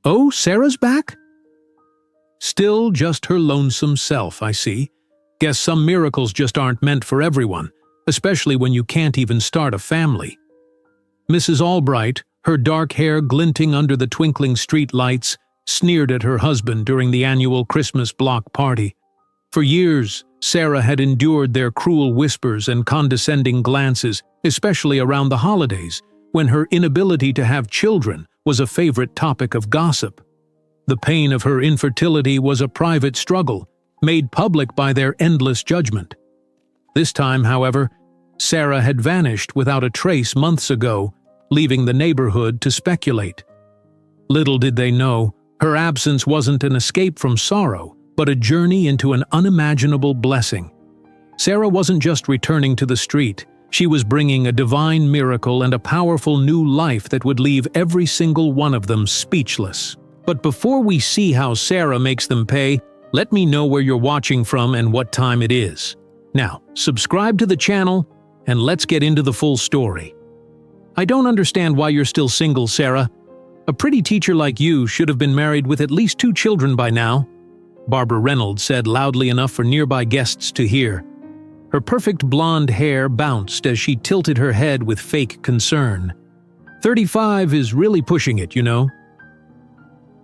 "Oh, Sarah's back?" "Still just her lonesome self, I see. Guess some miracles just aren't meant for everyone, especially when you can't even start a family." Mrs. Albright, her dark hair glinting under the twinkling street lights, sneered at her husband during the annual Christmas block party. For years, Sarah had endured their cruel whispers and condescending glances, especially around the holidays, when her inability to have children was a favorite topic of gossip. The pain of her infertility was a private struggle, made public by their endless judgment. This time, however, Sarah had vanished without a trace months ago, leaving the neighborhood to speculate. Little did they know, her absence wasn't an escape from sorrow, but a journey into an unimaginable blessing. Sarah wasn't just returning to the street, she was bringing a divine miracle and a powerful new life that would leave every single one of them speechless. But before we see how Sarah makes them pay, let me know where you're watching from and what time it is. Now, subscribe to the channel, and let's get into the full story. "I don't understand why you're still single, Sarah. A pretty teacher like you should have been married with at least 2 children by now," Barbara Reynolds said loudly enough for nearby guests to hear. Her perfect blonde hair bounced as she tilted her head with fake concern. 35 is really pushing it, you know."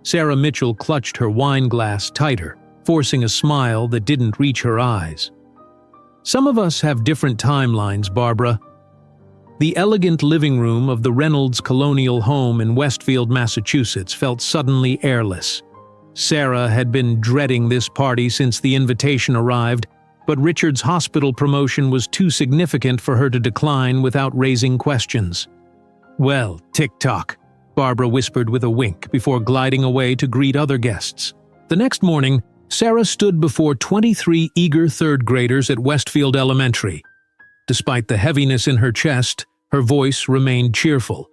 Sarah Mitchell clutched her wine glass tighter, forcing a smile that didn't reach her eyes. "Some of us have different timelines, Barbara." The elegant living room of the Reynolds colonial home in Westfield, Massachusetts felt suddenly airless. Sarah had been dreading this party since the invitation arrived, but Richard's hospital promotion was too significant for her to decline without raising questions. "Well, tick-tock," Barbara whispered with a wink before gliding away to greet other guests. The next morning, Sarah stood before 23 eager third graders at Westfield Elementary. Despite the heaviness in her chest, her voice remained cheerful.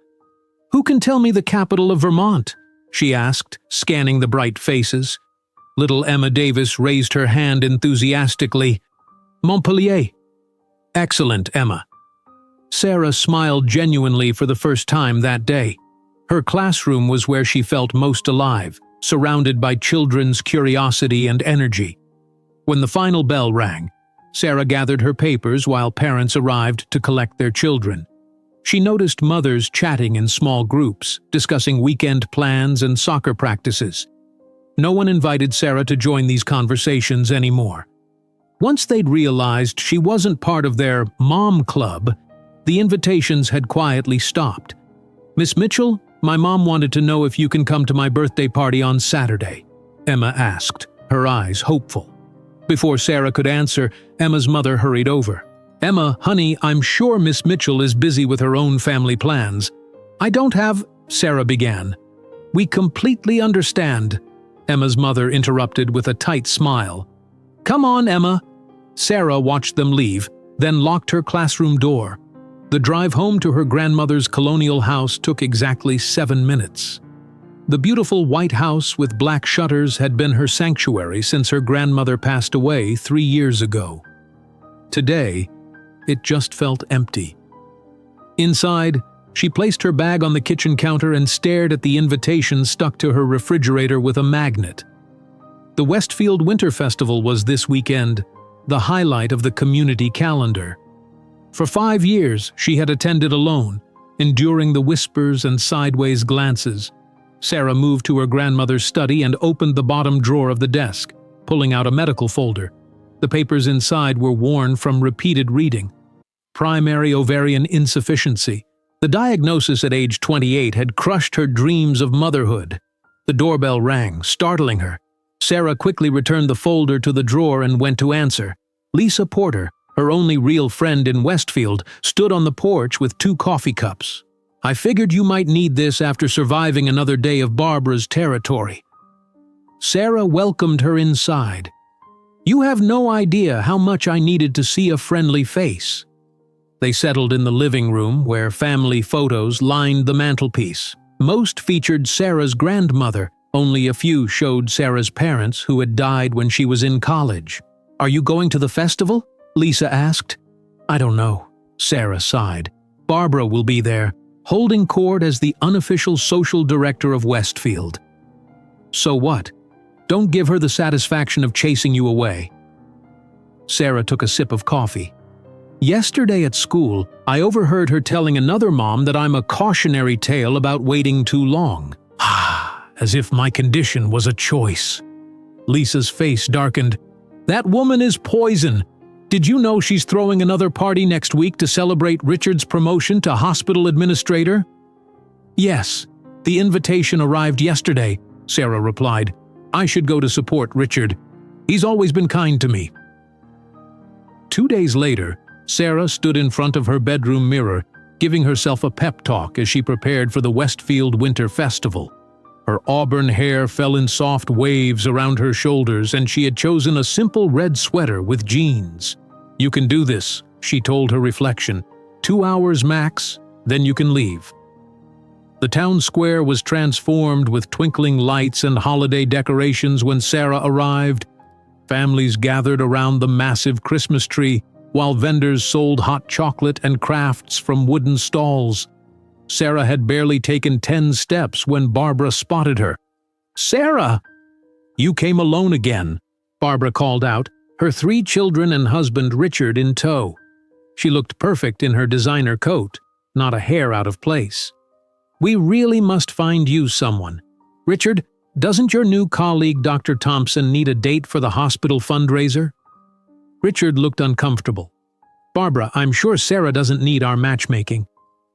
"Who can tell me the capital of Vermont?" she asked, scanning the bright faces. Little Emma Davis raised her hand enthusiastically. "Montpellier." "Excellent, Emma." Sarah smiled genuinely for the first time that day. Her classroom was where she felt most alive, surrounded by children's curiosity and energy. When the final bell rang, Sarah gathered her papers while parents arrived to collect their children. She noticed mothers chatting in small groups, discussing weekend plans and soccer practices. No one invited Sarah to join these conversations anymore. Once they'd realized she wasn't part of their mom club, the invitations had quietly stopped. "Miss Mitchell, my mom wanted to know if you can come to my birthday party on Saturday," Emma asked, her eyes hopeful. Before Sarah could answer, Emma's mother hurried over. "Emma, honey, I'm sure Miss Mitchell is busy with her own family plans." "I don't have," Sarah began. "We completely understand," Emma's mother interrupted with a tight smile. "Come on, Emma." Sarah watched them leave, then locked her classroom door. The drive home to her grandmother's colonial house took exactly 7 minutes. The beautiful white house with black shutters had been her sanctuary since her grandmother passed away 3 years ago. Today, it just felt empty. Inside, she placed her bag on the kitchen counter and stared at the invitation stuck to her refrigerator with a magnet. The Westfield Winter Festival was this weekend, the highlight of the community calendar. For 5 years, she had attended alone, enduring the whispers and sideways glances. Sarah moved to her grandmother's study and opened the bottom drawer of the desk, pulling out a medical folder. The papers inside were worn from repeated reading. Primary ovarian insufficiency. The diagnosis at age 28 had crushed her dreams of motherhood. The doorbell rang, startling her. Sarah quickly returned the folder to the drawer and went to answer. Lisa Porter, her only real friend in Westfield, stood on the porch with 2 coffee cups. "I figured you might need this after surviving another day of Barbara's territory." Sarah welcomed her inside. "You have no idea how much I needed to see a friendly face." They settled in the living room, where family photos lined the mantelpiece. Most featured Sarah's grandmother. Only a few showed Sarah's parents, who had died when she was in college. "Are you going to the festival?" Lisa asked. "I don't know," Sarah sighed. "Barbara will be there, holding court as the unofficial social director of Westfield." So what? Don't give her the satisfaction of chasing you away. Sarah took a sip of coffee. Yesterday at school, I overheard her telling another mom that I'm a cautionary tale about waiting too long. As if my condition was a choice. Lisa's face darkened. That woman is poison. Did you know she's throwing another party next week to celebrate Richard's promotion to hospital administrator? Yes, the invitation arrived yesterday, Sarah replied. I should go to support Richard. He's always been kind to me. 2 days later, Sarah stood in front of her bedroom mirror, giving herself a pep talk as she prepared for the Westfield Winter Festival. Her auburn hair fell in soft waves around her shoulders, and she had chosen a simple red sweater with jeans. You can do this, she told her reflection. 2 hours max, then you can leave. The town square was transformed with twinkling lights and holiday decorations when Sarah arrived. Families gathered around the massive Christmas tree, while vendors sold hot chocolate and crafts from wooden stalls. Sarah had barely taken 10 steps when Barbara spotted her. Sarah! You came alone again, Barbara called out, her 3 children and husband Richard in tow. She looked perfect in her designer coat, not a hair out of place. We really must find you someone. Richard, doesn't your new colleague Dr. Thompson need a date for the hospital fundraiser? Richard looked uncomfortable. Barbara, I'm sure Sarah doesn't need our matchmaking.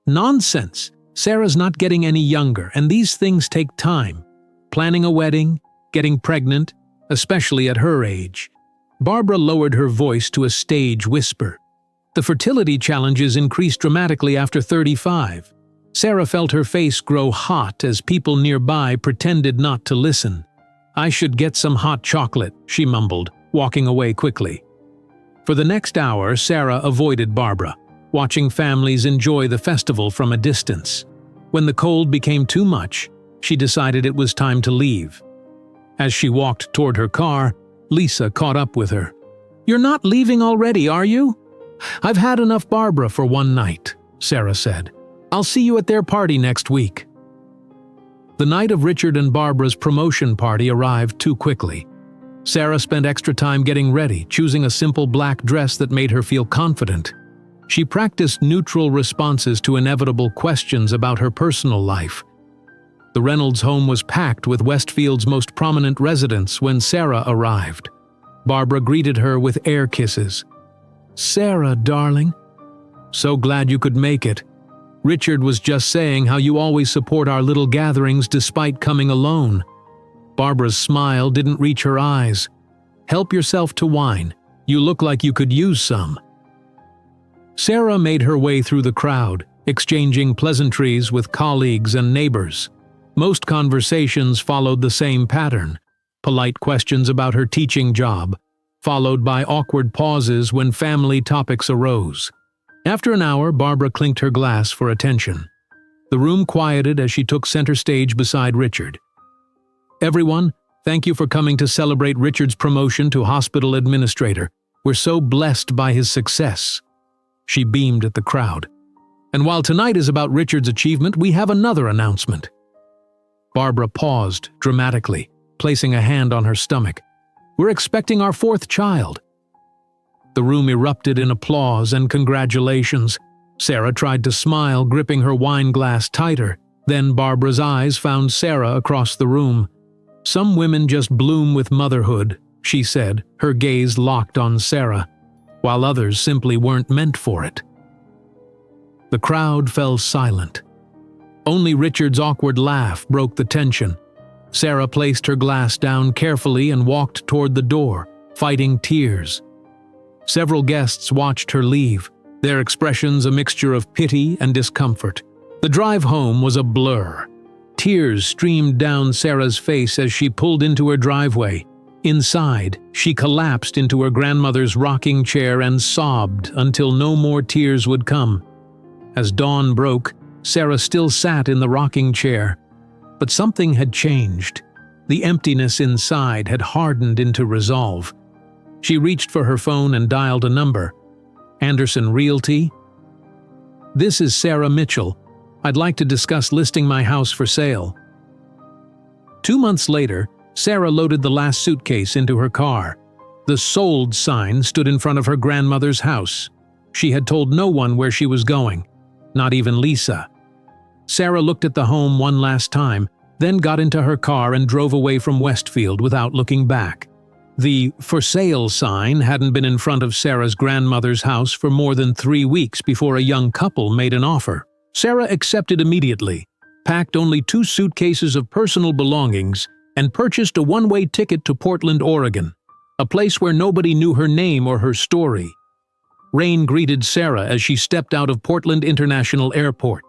Nonsense! Sarah's not getting any younger, and these things take time. Planning a wedding, getting pregnant, especially at her age. Barbara lowered her voice to a stage whisper. The fertility challenges increased dramatically after 35. Sarah felt her face grow hot as people nearby pretended not to listen. I should get some hot chocolate, she mumbled, walking away quickly. For the next hour, Sarah avoided Barbara, watching families enjoy the festival from a distance. When the cold became too much, she decided it was time to leave. As she walked toward her car, Lisa caught up with her. You're not leaving already, are you? I've had enough Barbara for one night, Sarah said. I'll see you at their party next week. The night of Richard and Barbara's promotion party arrived too quickly. Sarah spent extra time getting ready, choosing a simple black dress that made her feel confident. She practiced neutral responses to inevitable questions about her personal life. The Reynolds home was packed with Westfield's most prominent residents when Sarah arrived. Barbara greeted her with air kisses. Sarah, darling. So glad you could make it. Richard was just saying how you always support our little gatherings despite coming alone. Barbara's smile didn't reach her eyes. Help yourself to wine. You look like you could use some. Sarah made her way through the crowd, exchanging pleasantries with colleagues and neighbors. Most conversations followed the same pattern. Polite questions about her teaching job, followed by awkward pauses when family topics arose. After an hour, Barbara clinked her glass for attention. The room quieted as she took center stage beside Richard. Everyone, thank you for coming to celebrate Richard's promotion to hospital administrator. We're so blessed by his success. She beamed at the crowd. And while tonight is about Richard's achievement, we have another announcement. Barbara paused dramatically, placing a hand on her stomach. We're expecting our 4th child. The room erupted in applause and congratulations. Sarah tried to smile, gripping her wine glass tighter. Then Barbara's eyes found Sarah across the room. Some women just bloom with motherhood, she said, her gaze locked on Sarah, while others simply weren't meant for it. The crowd fell silent. Only Richard's awkward laugh broke the tension. Sarah placed her glass down carefully and walked toward the door, fighting tears. Several guests watched her leave, their expressions a mixture of pity and discomfort. The drive home was a blur. Tears streamed down Sarah's face as she pulled into her driveway. Inside, she collapsed into her grandmother's rocking chair and sobbed until no more tears would come. As dawn broke, Sarah still sat in the rocking chair. But something had changed. The emptiness inside had hardened into resolve. She reached for her phone and dialed a number. Anderson Realty? This is Sarah Mitchell. I'd like to discuss listing my house for sale. 2 months later, Sarah loaded the last suitcase into her car. The sold sign stood in front of her grandmother's house. She had told no one where she was going, not even Lisa. Sarah looked at the home one last time, then got into her car and drove away from Westfield without looking back. The "for sale" sign hadn't been in front of Sarah's grandmother's house for more than 3 weeks before a young couple made an offer. Sarah accepted immediately, packed only 2 suitcases of personal belongings, and purchased a one-way ticket to Portland, Oregon, a place where nobody knew her name or her story. Rain greeted Sarah as she stepped out of Portland International Airport.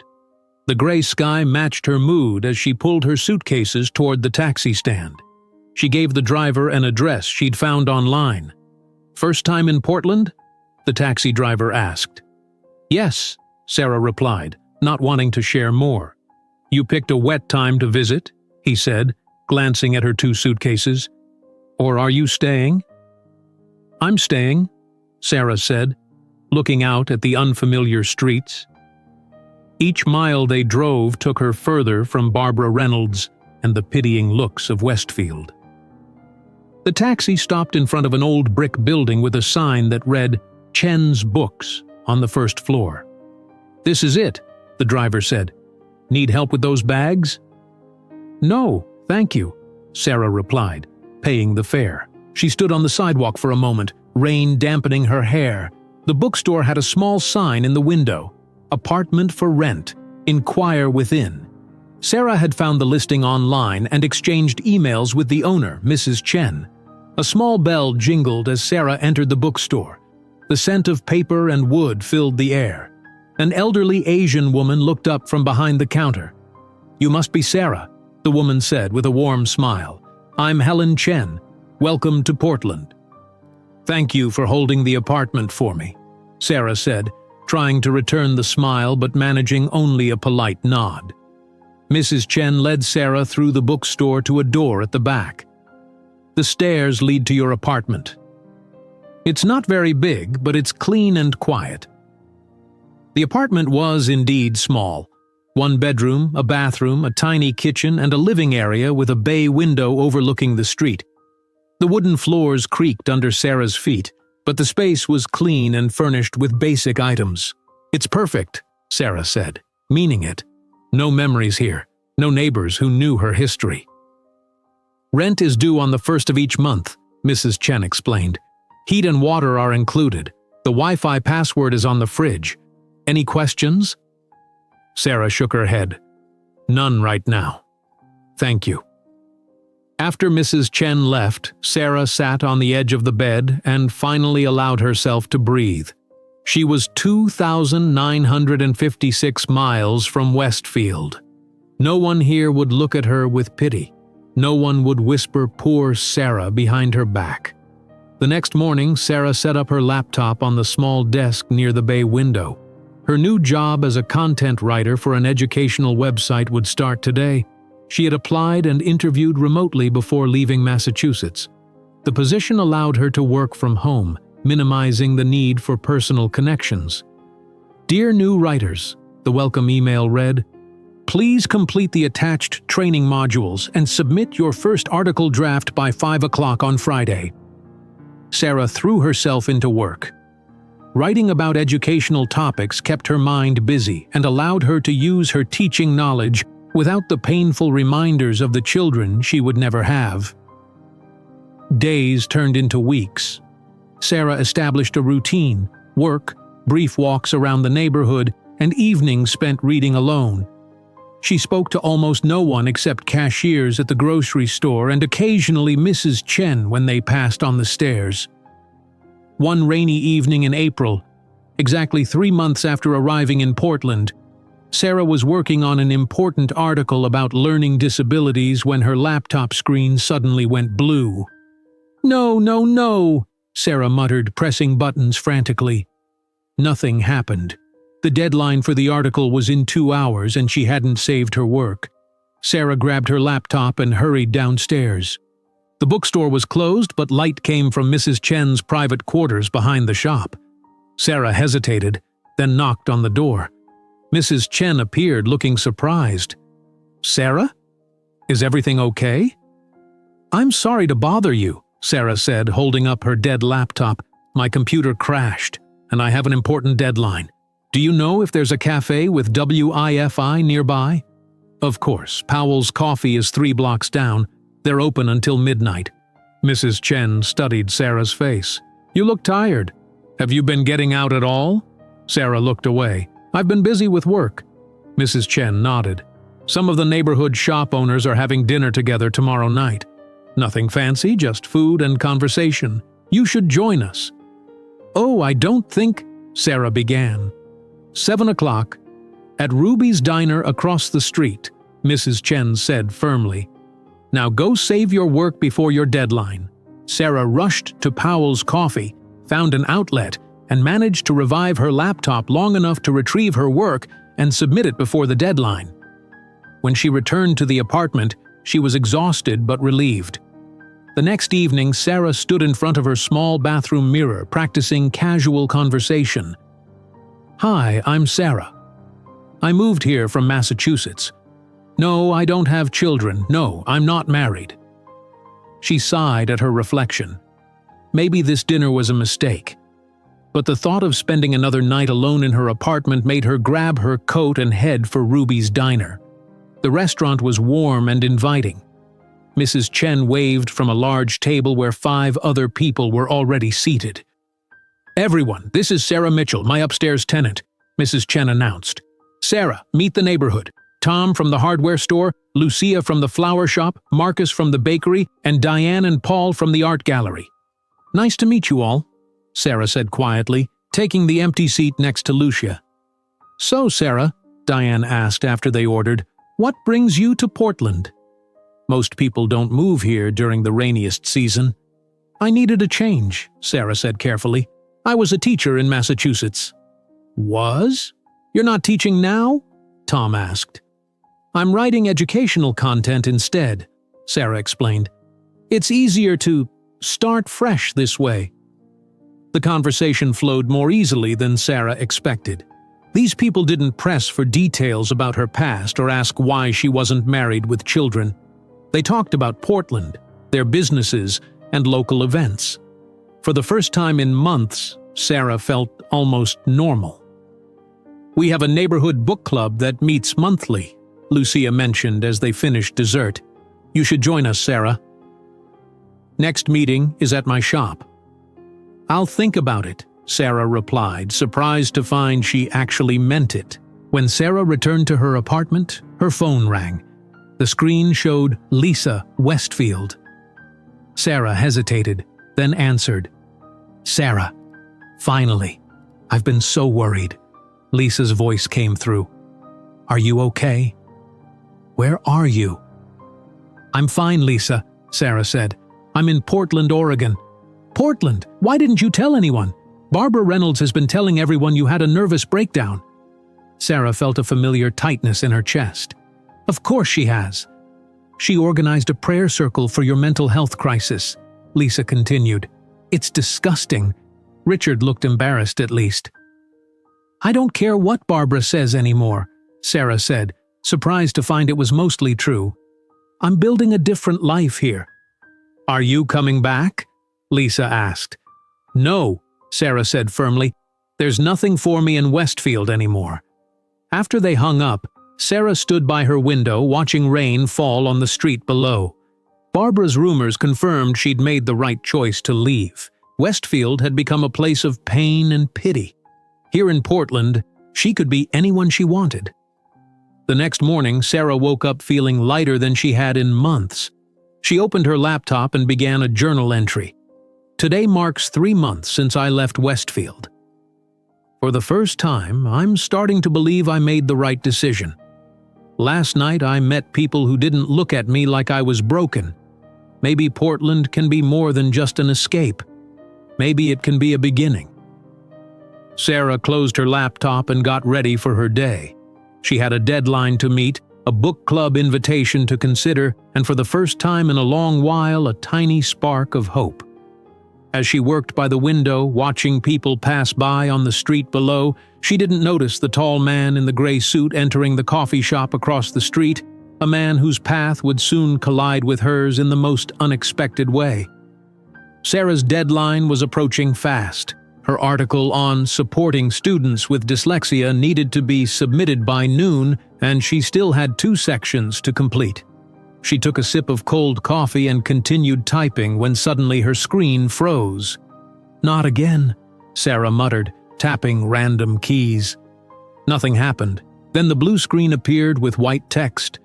The gray sky matched her mood as she pulled her suitcases toward the taxi stand. She gave the driver an address she'd found online. "First time in Portland?" the taxi driver asked. "Yes," Sarah replied, not wanting to share more. "You picked a wet time to visit," he said, glancing at her 2 suitcases. "Or are you staying?" "I'm staying," Sarah said, looking out at the unfamiliar streets. Each mile they drove took her further from Barbara Reynolds and the pitying looks of Westfield. The taxi stopped in front of an old brick building with a sign that read "Chen's Books" on the first floor. "This is it," the driver said. "Need help with those bags?" "No, thank you," Sarah replied, paying the fare. She stood on the sidewalk for a moment, rain dampening her hair. The bookstore had a small sign in the window, "Apartment for rent. Inquire within." Sarah had found the listing online and exchanged emails with the owner, Mrs. Chen. A small bell jingled as Sarah entered the bookstore. The scent of paper and wood filled the air. An elderly Asian woman looked up from behind the counter. "You must be Sarah," the woman said with a warm smile. "I'm Helen Chen. Welcome to Portland." "Thank you for holding the apartment for me," Sarah said, trying to return the smile but managing only a polite nod. Mrs. Chen led Sarah through the bookstore to a door at the back. "The stairs lead to your apartment. It's not very big, but it's clean and quiet." The apartment was indeed small. 1 bedroom, a bathroom, a tiny kitchen, and a living area with a bay window overlooking the street. The wooden floors creaked under Sarah's feet, but the space was clean and furnished with basic items. "It's perfect," Sarah said, meaning it. No memories here, no neighbors who knew her history. "Rent is due on the 1st of each month," Mrs. Chen explained. "Heat and water are included. The Wi-Fi password is on the fridge. Any questions?" Sarah shook her head. "None right now. Thank you." After Mrs. Chen left, Sarah sat on the edge of the bed and finally allowed herself to breathe. She was 2,956 miles from Westfield. No one here would look at her with pity. No one would whisper "poor Sarah" behind her back. The next morning, Sarah set up her laptop on the small desk near the bay window. Her new job as a content writer for an educational website would start today. She had applied and interviewed remotely before leaving Massachusetts. The position allowed her to work from home, minimizing the need for personal connections. "Dear new writers," the welcome email read, "please complete the attached training modules and submit your first article draft by 5 o'clock on Friday." Sarah threw herself into work. Writing about educational topics kept her mind busy and allowed her to use her teaching knowledge without the painful reminders of the children she would never have. Days turned into weeks. Sarah established a routine: work, brief walks around the neighborhood, and evenings spent reading alone. She spoke to almost no one except cashiers at the grocery store and occasionally Mrs. Chen when they passed on the stairs. One rainy evening in April, exactly 3 months after arriving in Portland, Sarah was working on an important article about learning disabilities when her laptop screen suddenly went blue. "No, no, no," Sarah muttered, pressing buttons frantically. Nothing happened. The deadline for the article was in 2 hours and she hadn't saved her work. Sarah grabbed her laptop and hurried downstairs. The bookstore was closed, but light came from Mrs. Chen's private quarters behind the shop. Sarah hesitated, then knocked on the door. Mrs. Chen appeared, looking surprised. "Sarah?" Is everything okay?" "I'm sorry to bother you," Sarah said, holding up her dead laptop. "My computer crashed, and I have an important deadline. Do you know if there's a cafe with Wi-Fi nearby?" "Of course, Powell's Coffee is 3 blocks down. They're open until midnight." Mrs. Chen studied Sarah's face. "You look tired. Have you been getting out at all?" Sarah looked away. "I've been busy with work." Mrs. Chen nodded. "Some of the neighborhood shop owners are having dinner together tomorrow night. Nothing fancy, just food and conversation. You should join us." "Oh, I don't think—" Sarah began. 7 o'clock. "At Ruby's Diner across the street," Mrs. Chen said firmly. "Now go save your work before your deadline." Sarah rushed to Powell's Coffee, found an outlet, and managed to revive her laptop long enough to retrieve her work and submit it before the deadline. When she returned to the apartment, she was exhausted but relieved. The next evening, Sarah stood in front of her small bathroom mirror, practicing casual conversation. "Hi, I'm Sarah. I moved here from Massachusetts. No, I don't have children. No, I'm not married." She sighed at her reflection. Maybe this dinner was a mistake. But the thought of spending another night alone in her apartment made her grab her coat and head for Ruby's Diner. The restaurant was warm and inviting. Mrs. Chen waved from a large table where 5 other people were already seated. "Everyone, this is Sarah Mitchell, my upstairs tenant," Mrs. Chen announced. "Sarah, meet the neighborhood. Tom from the hardware store, Lucia from the flower shop, Marcus from the bakery, and Diane and Paul from the art gallery." "Nice to meet you all," Sarah said quietly, taking the empty seat next to Lucia. "So, Sarah," Diane asked after they ordered, "what brings you to Portland?" "Most people don't move here during the rainiest season." "I needed a change," Sarah said carefully. "I was a teacher in Massachusetts." "Was? You're not teaching now?" Tom asked. "I'm writing educational content instead," Sarah explained. "It's easier to start fresh this way." The conversation flowed more easily than Sarah expected. These people didn't press for details about her past or ask why she wasn't married with children. They talked about Portland, their businesses, and local events. For the first time in months, Sarah felt almost normal. "We have a neighborhood book club that meets monthly," Lucia mentioned as they finished dessert. "You should join us, Sarah." "Next meeting is at my shop." "I'll think about it," Sarah replied, surprised to find she actually meant it. When Sarah returned to her apartment, her phone rang. The screen showed Lisa Westfield. Sarah hesitated, then answered. "Sarah, finally. I've been so worried." Lisa's voice came through. "Are you okay?" "Where are you?" "I'm fine, Lisa," Sarah said. "I'm in Portland, Oregon." "Portland? Why didn't you tell anyone? Barbara Reynolds has been telling everyone you had a nervous breakdown." Sarah felt a familiar tightness in her chest. "Of course she has." "She organized a prayer circle for your mental health crisis," Lisa continued. "It's disgusting." Richard looked embarrassed at least. "I don't care what Barbara says anymore," Sarah said, surprised to find it was mostly true. "I'm building a different life here." "Are you coming back?" Lisa asked. "No," Sarah said firmly. "There's nothing for me in Westfield anymore." After they hung up, Sarah stood by her window watching rain fall on the street below. Barbara's rumors confirmed she'd made the right choice to leave. Westfield had become a place of pain and pity. Here in Portland, she could be anyone she wanted. The next morning, Sarah woke up feeling lighter than she had in months. She opened her laptop and began a journal entry. "Today marks 3 months since I left Westfield. For the first time, I'm starting to believe I made the right decision. Last night I met people who didn't look at me like I was broken. Maybe Portland can be more than just an escape. Maybe it can be a beginning." Sarah closed her laptop and got ready for her day. She had a deadline to meet, a book club invitation to consider, and for the first time in a long while, a tiny spark of hope. As she worked by the window, watching people pass by on the street below, she didn't notice the tall man in the gray suit entering the coffee shop across the street. a man whose path would soon collide with hers in the most unexpected way. Sarah's deadline was approaching fast. Her article on supporting students with dyslexia needed to be submitted by noon, and she still had 2 sections to complete. She took a sip of cold coffee and continued typing when suddenly her screen froze. "Not again," Sarah muttered, tapping random keys. Nothing happened. Then the blue screen appeared with white text.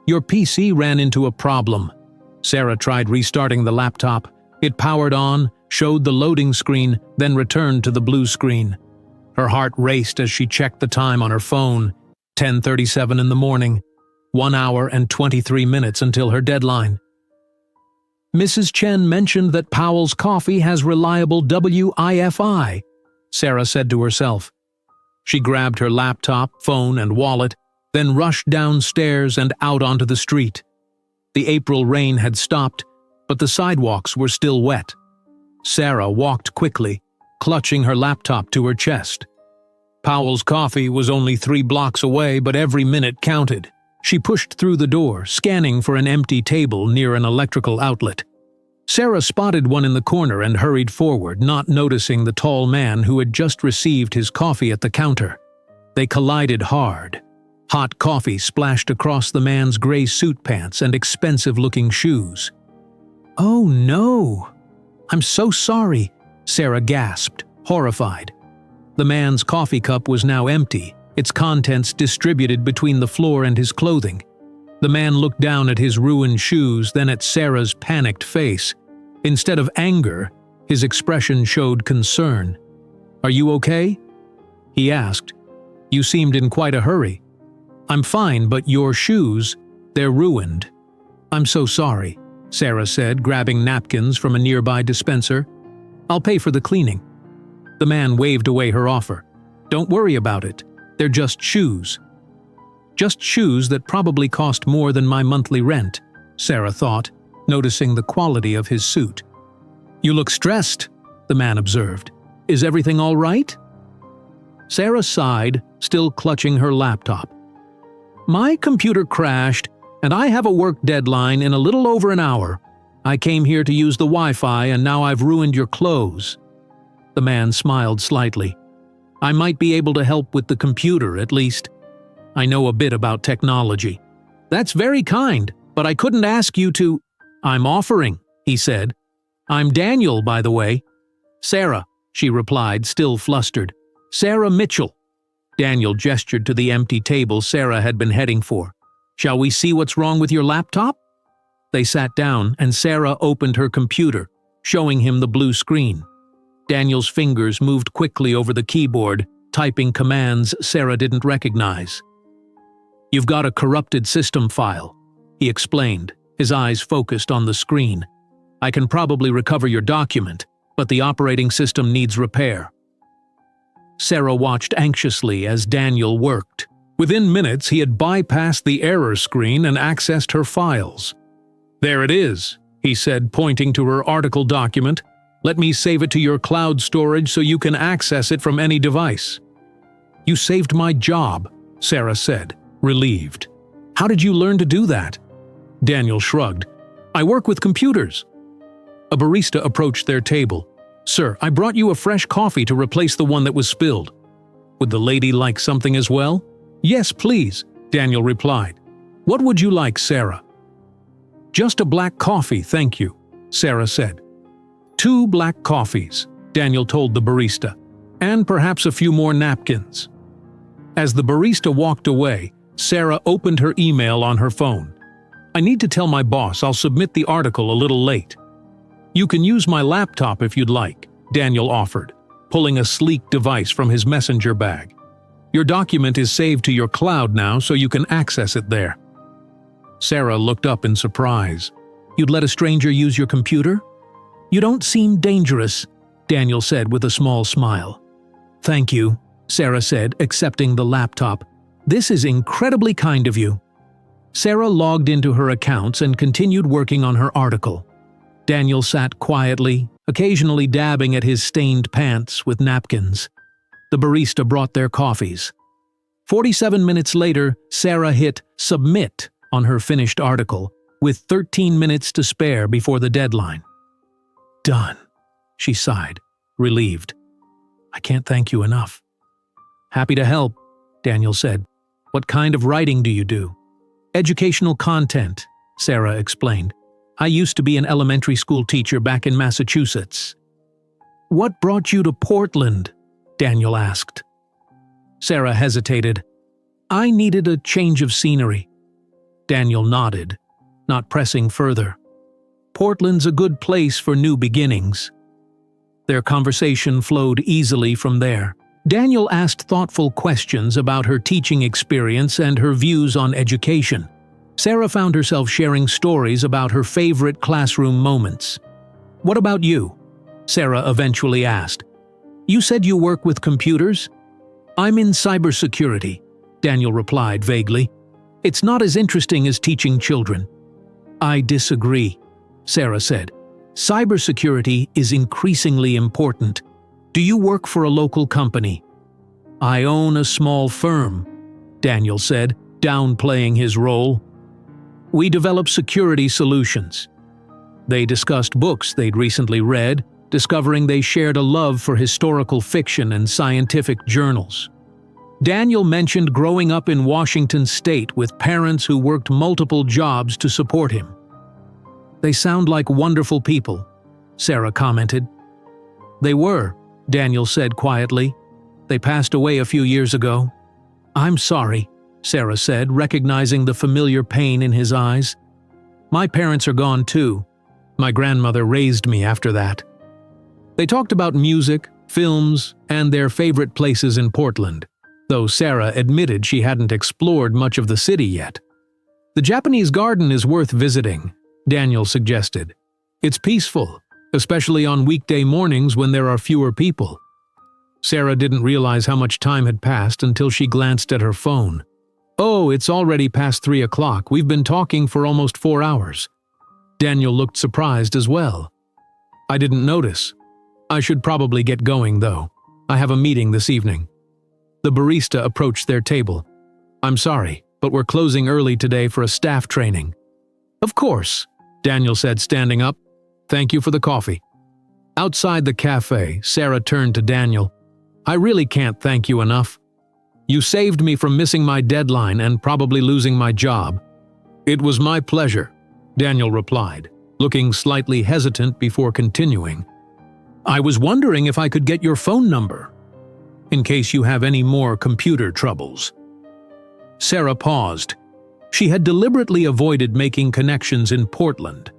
"Your PC ran into a problem." Sarah tried restarting the laptop. It powered on, showed the loading screen, then returned to the blue screen. Her heart raced as she checked the time on her phone. 10:37 in the morning. 1 hour and 23 minutes until her deadline. "Mrs. Chen mentioned that Powell's Coffee has reliable Wi-Fi," Sarah said to herself. She grabbed her laptop, phone, and wallet, then rushed downstairs and out onto the street. The April rain had stopped, but the sidewalks were still wet. Sarah walked quickly, clutching her laptop to her chest. Powell's Coffee was only 3 blocks away, but every minute counted. She pushed through the door, scanning for an empty table near an electrical outlet. Sarah spotted one in the corner and hurried forward, not noticing the tall man who had just received his coffee at the counter. They collided hard. Hot coffee splashed across the man's gray suit pants and expensive-looking shoes. "Oh no! I'm so sorry," Sarah gasped, horrified. The man's coffee cup was now empty, its contents distributed between the floor and his clothing. The man looked down at his ruined shoes, then at Sarah's panicked face. Instead of anger, his expression showed concern. "Are you okay?" he asked. "You seemed in quite a hurry." "I'm fine, but your shoes, they're ruined." "I'm so sorry," Sarah said, grabbing napkins from a nearby dispenser. "I'll pay for the cleaning." The man waved away her offer. "Don't worry about it. They're just shoes." Just shoes that probably cost more than my monthly rent, Sarah thought, noticing the quality of his suit. "You look stressed," the man observed. "Is everything all right?" Sarah sighed, still clutching her laptop. "My computer crashed, and I have a work deadline in a little over an hour. I came here to use the Wi-Fi, and now I've ruined your clothes." The man smiled slightly. "I might be able to help with the computer, at least. I know a bit about technology." "That's very kind, but I couldn't ask you to—" "I'm offering," he said. "I'm Daniel, by the way." "Sarah," she replied, still flustered. "Sarah Mitchell." Daniel gestured to the empty table Sarah had been heading for. "Shall we see what's wrong with your laptop?" They sat down, and Sarah opened her computer, showing him the blue screen. Daniel's fingers moved quickly over the keyboard, typing commands Sarah didn't recognize. "You've got a corrupted system file," he explained, his eyes focused on the screen. "I can probably recover your document, but the operating system needs repair." Sarah watched anxiously as Daniel worked. Within minutes, he had bypassed the error screen and accessed her files. "There it is," he said, pointing to her article document. "Let me save it to your cloud storage so you can access it from any device." "You saved my job," Sarah said, relieved. "How did you learn to do that?" Daniel shrugged. "I work with computers." A barista approached their table. "Sir, I brought you a fresh coffee to replace the one that was spilled. Would the lady like something as well?" "Yes, please," Daniel replied. "What would you like, Sarah?" "Just a black coffee, thank you," Sarah said. 2 black coffees, Daniel told the barista, "and perhaps a few more napkins." As the barista walked away, Sarah opened her email on her phone. "I need to tell my boss I'll submit the article a little late." "You can use my laptop if you'd like," Daniel offered, pulling a sleek device from his messenger bag. "Your document is saved to your cloud now, so you can access it there." Sarah looked up in surprise. "You'd let a stranger use your computer?" "You don't seem dangerous," Daniel said with a small smile. "Thank you," Sarah said, accepting the laptop. "This is incredibly kind of you." Sarah logged into her accounts and continued working on her article. Daniel sat quietly, occasionally dabbing at his stained pants with napkins. The barista brought their coffees. 47 minutes later, Sarah hit submit on her finished article, with 13 minutes to spare before the deadline. "Done," she sighed, relieved. "I can't thank you enough." "Happy to help," Daniel said. "What kind of writing do you do?" "Educational content," Sarah explained. "I used to be an elementary school teacher back in Massachusetts." "What brought you to Portland?" Daniel asked. Sarah hesitated. "I needed a change of scenery." Daniel nodded, not pressing further. "Portland's a good place for new beginnings." Their conversation flowed easily from there. Daniel asked thoughtful questions about her teaching experience and her views on education. Sarah found herself sharing stories about her favorite classroom moments. "What about you?" Sarah eventually asked. "You said you work with computers?" "I'm in cybersecurity," Daniel replied vaguely. "It's not as interesting as teaching children." "I disagree," Sarah said. "Cybersecurity is increasingly important. Do you work for a local company?" "I own a small firm," Daniel said, downplaying his role. "We develop security solutions." They discussed books they'd recently read, discovering they shared a love for historical fiction and scientific journals. Daniel mentioned growing up in Washington state with parents who worked multiple jobs to support him. "They sound like wonderful people," Sarah commented. "They were," Daniel said quietly. "They passed away a few years ago." "I'm sorry," Sarah said, recognizing the familiar pain in his eyes. "My parents are gone too. My grandmother raised me after that." They talked about music, films, and their favorite places in Portland, though Sarah admitted she hadn't explored much of the city yet. "The Japanese garden is worth visiting," Daniel suggested. "It's peaceful, especially on weekday mornings when there are fewer people." Sarah didn't realize how much time had passed until she glanced at her phone. "Oh, it's already past 3 o'clock. We've been talking for almost 4 hours." Daniel looked surprised as well. "I didn't notice. I should probably get going, though. I have a meeting this evening." The barista approached their table. "I'm sorry, but we're closing early today for a staff training." "Of course," Daniel said, standing up. "Thank you for the coffee." Outside the cafe, Sarah turned to Daniel. "I really can't thank you enough. You saved me from missing my deadline and probably losing my job." "It was my pleasure," Daniel replied, looking slightly hesitant before continuing. "I was wondering if I could get your phone number, in case you have any more computer troubles." Sarah paused. She had deliberately avoided making connections in Portland.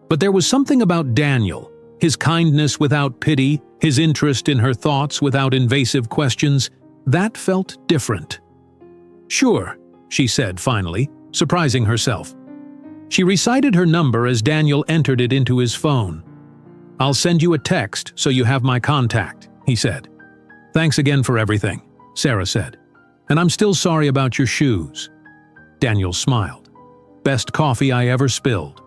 But there was something about Daniel, his kindness without pity, his interest in her thoughts without invasive questions, that felt different. "Sure," she said finally, surprising herself. She recited her number as Daniel entered it into his phone. "I'll send you a text so you have my contact," he said. "Thanks again for everything," Sarah said. "And I'm still sorry about your shoes." Daniel smiled. "Best coffee I ever spilled."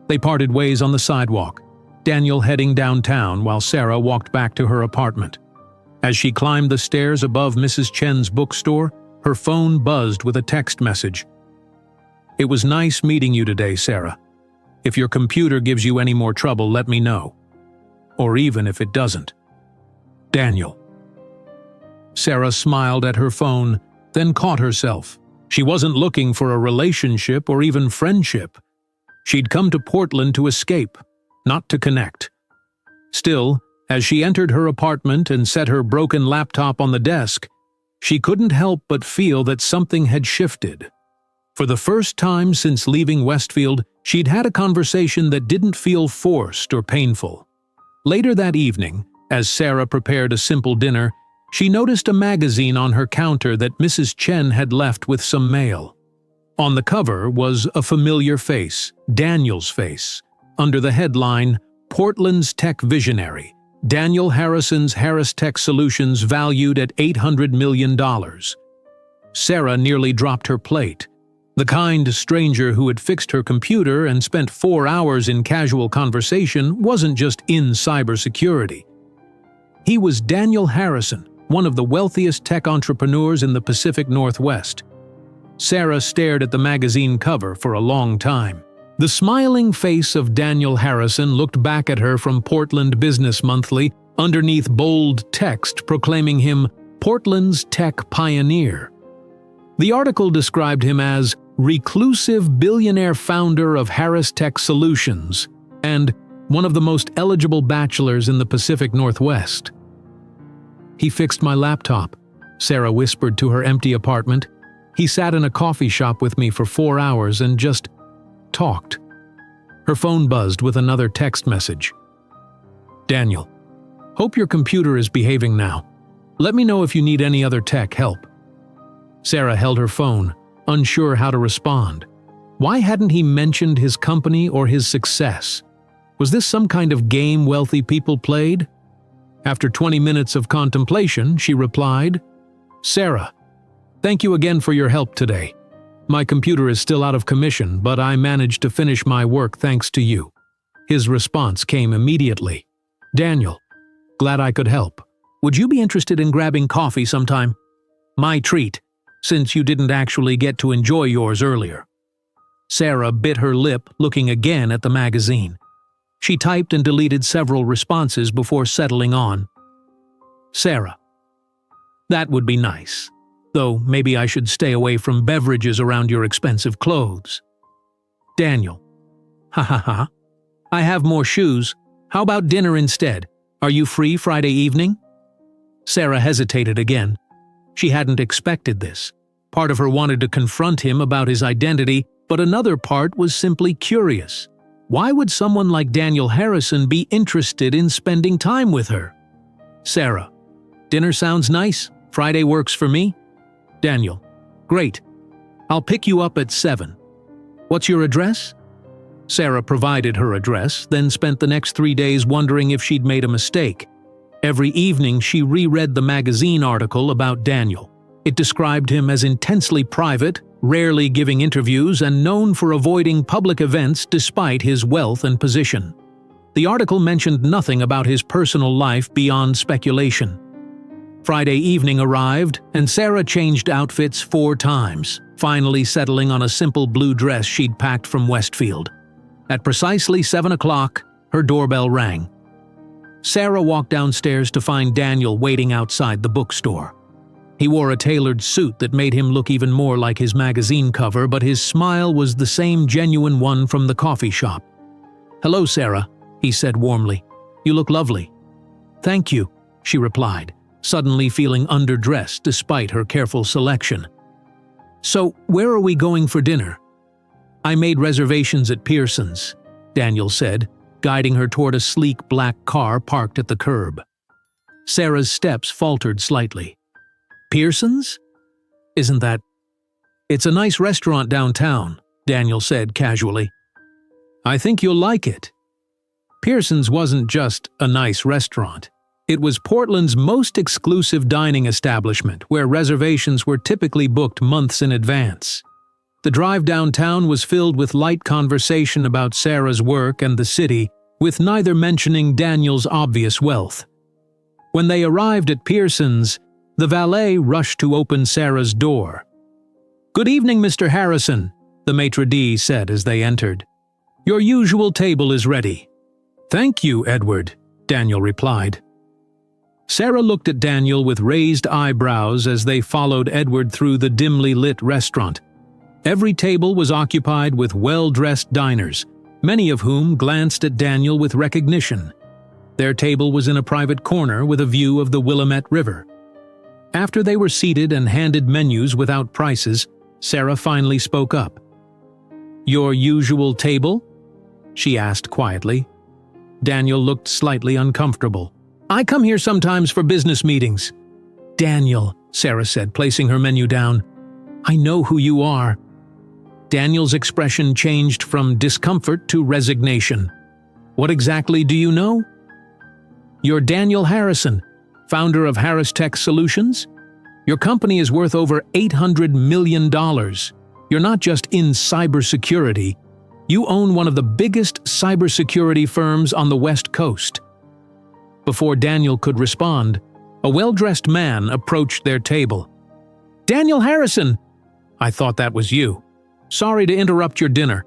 They parted ways on the sidewalk, Daniel heading downtown while Sarah walked back to her apartment. As she climbed the stairs above Mrs. Chen's bookstore, her phone buzzed with a text message. "It was nice meeting you today, Sarah. If your computer gives you any more trouble, let me know. Or even if it doesn't. Daniel." Sarah smiled at her phone, then caught herself. She wasn't looking for a relationship or even friendship. She'd come to Portland to escape, not to connect. Still, as she entered her apartment and set her broken laptop on the desk, she couldn't help but feel that something had shifted. For the first time since leaving Westfield, she'd had a conversation that didn't feel forced or painful. Later that evening, as Sarah prepared a simple dinner, she noticed a magazine on her counter that Mrs. Chen had left with some mail. On the cover was a familiar face, Daniel's face, under the headline, "Portland's Tech Visionary, Daniel Harrison's Harris Tech Solutions valued at $800 million. Sarah nearly dropped her plate. The kind stranger who had fixed her computer and spent 4 hours in casual conversation wasn't just in cybersecurity. He was Daniel Harrison, one of the wealthiest tech entrepreneurs in the Pacific Northwest. Sarah stared at the magazine cover for a long time. The smiling face of Daniel Harrison looked back at her from Portland Business Monthly, underneath bold text proclaiming him Portland's tech pioneer. The article described him as reclusive billionaire founder of Harris Tech Solutions and one of the most eligible bachelors in the Pacific Northwest. "He fixed my laptop," Sarah whispered to her empty apartment. "He sat in a coffee shop with me for 4 hours and just talked." Her phone buzzed with another text message. "Daniel, hope your computer is behaving now. Let me know if you need any other tech help." Sarah held her phone, unsure how to respond. Why hadn't he mentioned his company or his success? Was this some kind of game wealthy people played? After 20 minutes of contemplation, she replied, "Sarah, thank you again for your help today. My computer is still out of commission, but I managed to finish my work thanks to you." His response came immediately. "Daniel, glad I could help. Would you be interested in grabbing coffee sometime? My treat, since you didn't actually get to enjoy yours earlier." Sarah bit her lip, looking again at the magazine. She typed and deleted several responses before settling on, "Sarah, that would be nice, though maybe I should stay away from beverages around your expensive clothes." "Daniel, ha ha ha. I have more shoes. How about dinner instead? Are you free Friday evening?" Sarah hesitated again. She hadn't expected this. Part of her wanted to confront him about his identity, but another part was simply curious. Why would someone like Daniel Harrison be interested in spending time with her? "Sarah, dinner sounds nice. Friday works for me." "Daniel, great. I'll pick you up at 7. What's your address?" Sarah provided her address, then spent the next 3 days wondering if she'd made a mistake. Every evening she reread the magazine article about Daniel. It described him as intensely private, rarely giving interviews, and known for avoiding public events despite his wealth and position. The article mentioned nothing about his personal life beyond speculation. Friday evening arrived, and Sarah changed outfits 4 times, finally settling on a simple blue dress she'd packed from Westfield. At precisely 7 o'clock, her doorbell rang. Sarah walked downstairs to find Daniel waiting outside the bookstore. He wore a tailored suit that made him look even more like his magazine cover, but his smile was the same genuine one from the coffee shop. "Hello, Sarah," he said warmly. "You look lovely." "Thank you," she replied, suddenly feeling underdressed despite her careful selection. "So, where are we going for dinner?" "I made reservations at Pearson's," Daniel said, guiding her toward a sleek black car parked at the curb. Sarah's steps faltered slightly. "Pearson's? Isn't that—" "It's a nice restaurant downtown," Daniel said casually. "I think you'll like it." Pearson's wasn't just a nice restaurant. It was Portland's most exclusive dining establishment, where reservations were typically booked months in advance. The drive downtown was filled with light conversation about Sarah's work and the city, with neither mentioning Daniel's obvious wealth. When they arrived at Pearson's, the valet rushed to open Sarah's door. "Good evening, Mr. Harrison," the maitre d' said as they entered. "Your usual table is ready." "Thank you, Edward," Daniel replied. Sarah looked at Daniel with raised eyebrows as they followed Edward through the dimly lit restaurant. Every table was occupied with well-dressed diners, many of whom glanced at Daniel with recognition. Their table was in a private corner with a view of the Willamette River. After they were seated and handed menus without prices, Sarah finally spoke up. "Your usual table?" she asked quietly. Daniel looked slightly uncomfortable. "I come here sometimes for business meetings." "Daniel," Sarah said, placing her menu down, "I know who you are." Daniel's expression changed from discomfort to resignation. "What exactly do you know?" "You're Daniel Harrison, founder of Harris Tech Solutions? Your company is worth over $800 million. You're not just in cybersecurity. You own one of the biggest cybersecurity firms on the West Coast." Before Daniel could respond, a well-dressed man approached their table. "Daniel Harrison! I thought that was you. Sorry to interrupt your dinner."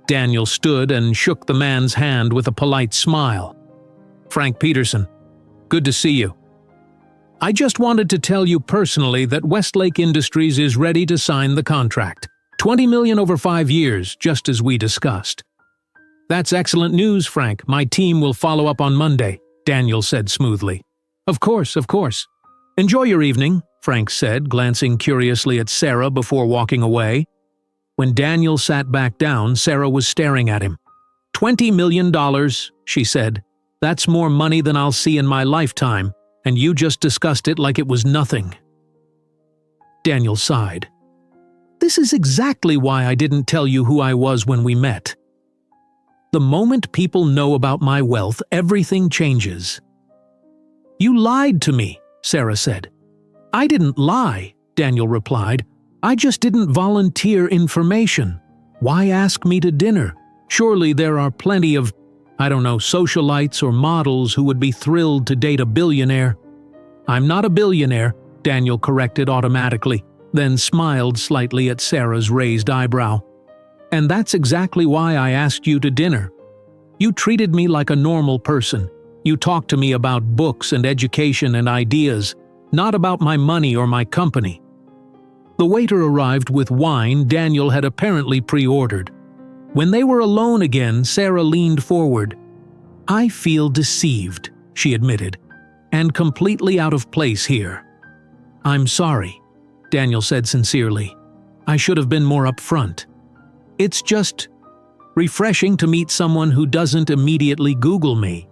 Daniel stood and shook the man's hand with a polite smile. "Frank Peterson. Good to see you. I just wanted to tell you personally that Westlake Industries is ready to sign the contract. $20 million over 5 years, just as we discussed." "That's excellent news, Frank. My team will follow up on Monday," Daniel said smoothly. Of course. Enjoy your evening," Frank said, glancing curiously at Sarah before walking away. When Daniel sat back down, Sarah was staring at him. $20 million, she said. "That's more money than I'll see in my lifetime, and you just discussed it like it was nothing." Daniel sighed. "This is exactly why I didn't tell you who I was when we met. The moment people know about my wealth, everything changes." "You lied to me," Sarah said. "I didn't lie," Daniel replied. "I just didn't volunteer information. Why ask me to dinner? Surely there are plenty of, socialites or models who would be thrilled to date a billionaire." "I'm not a billionaire," Daniel corrected automatically, then smiled slightly at Sarah's raised eyebrow. "And that's exactly why I asked you to dinner. You treated me like a normal person. You talked to me about books and education and ideas, not about my money or my company." The waiter arrived with wine Daniel had apparently pre-ordered. When they were alone again, Sarah leaned forward. "I feel deceived," she admitted, "and completely out of place here." "I'm sorry," Daniel said sincerely. "I should have been more upfront. It's just refreshing to meet someone who doesn't immediately Google me."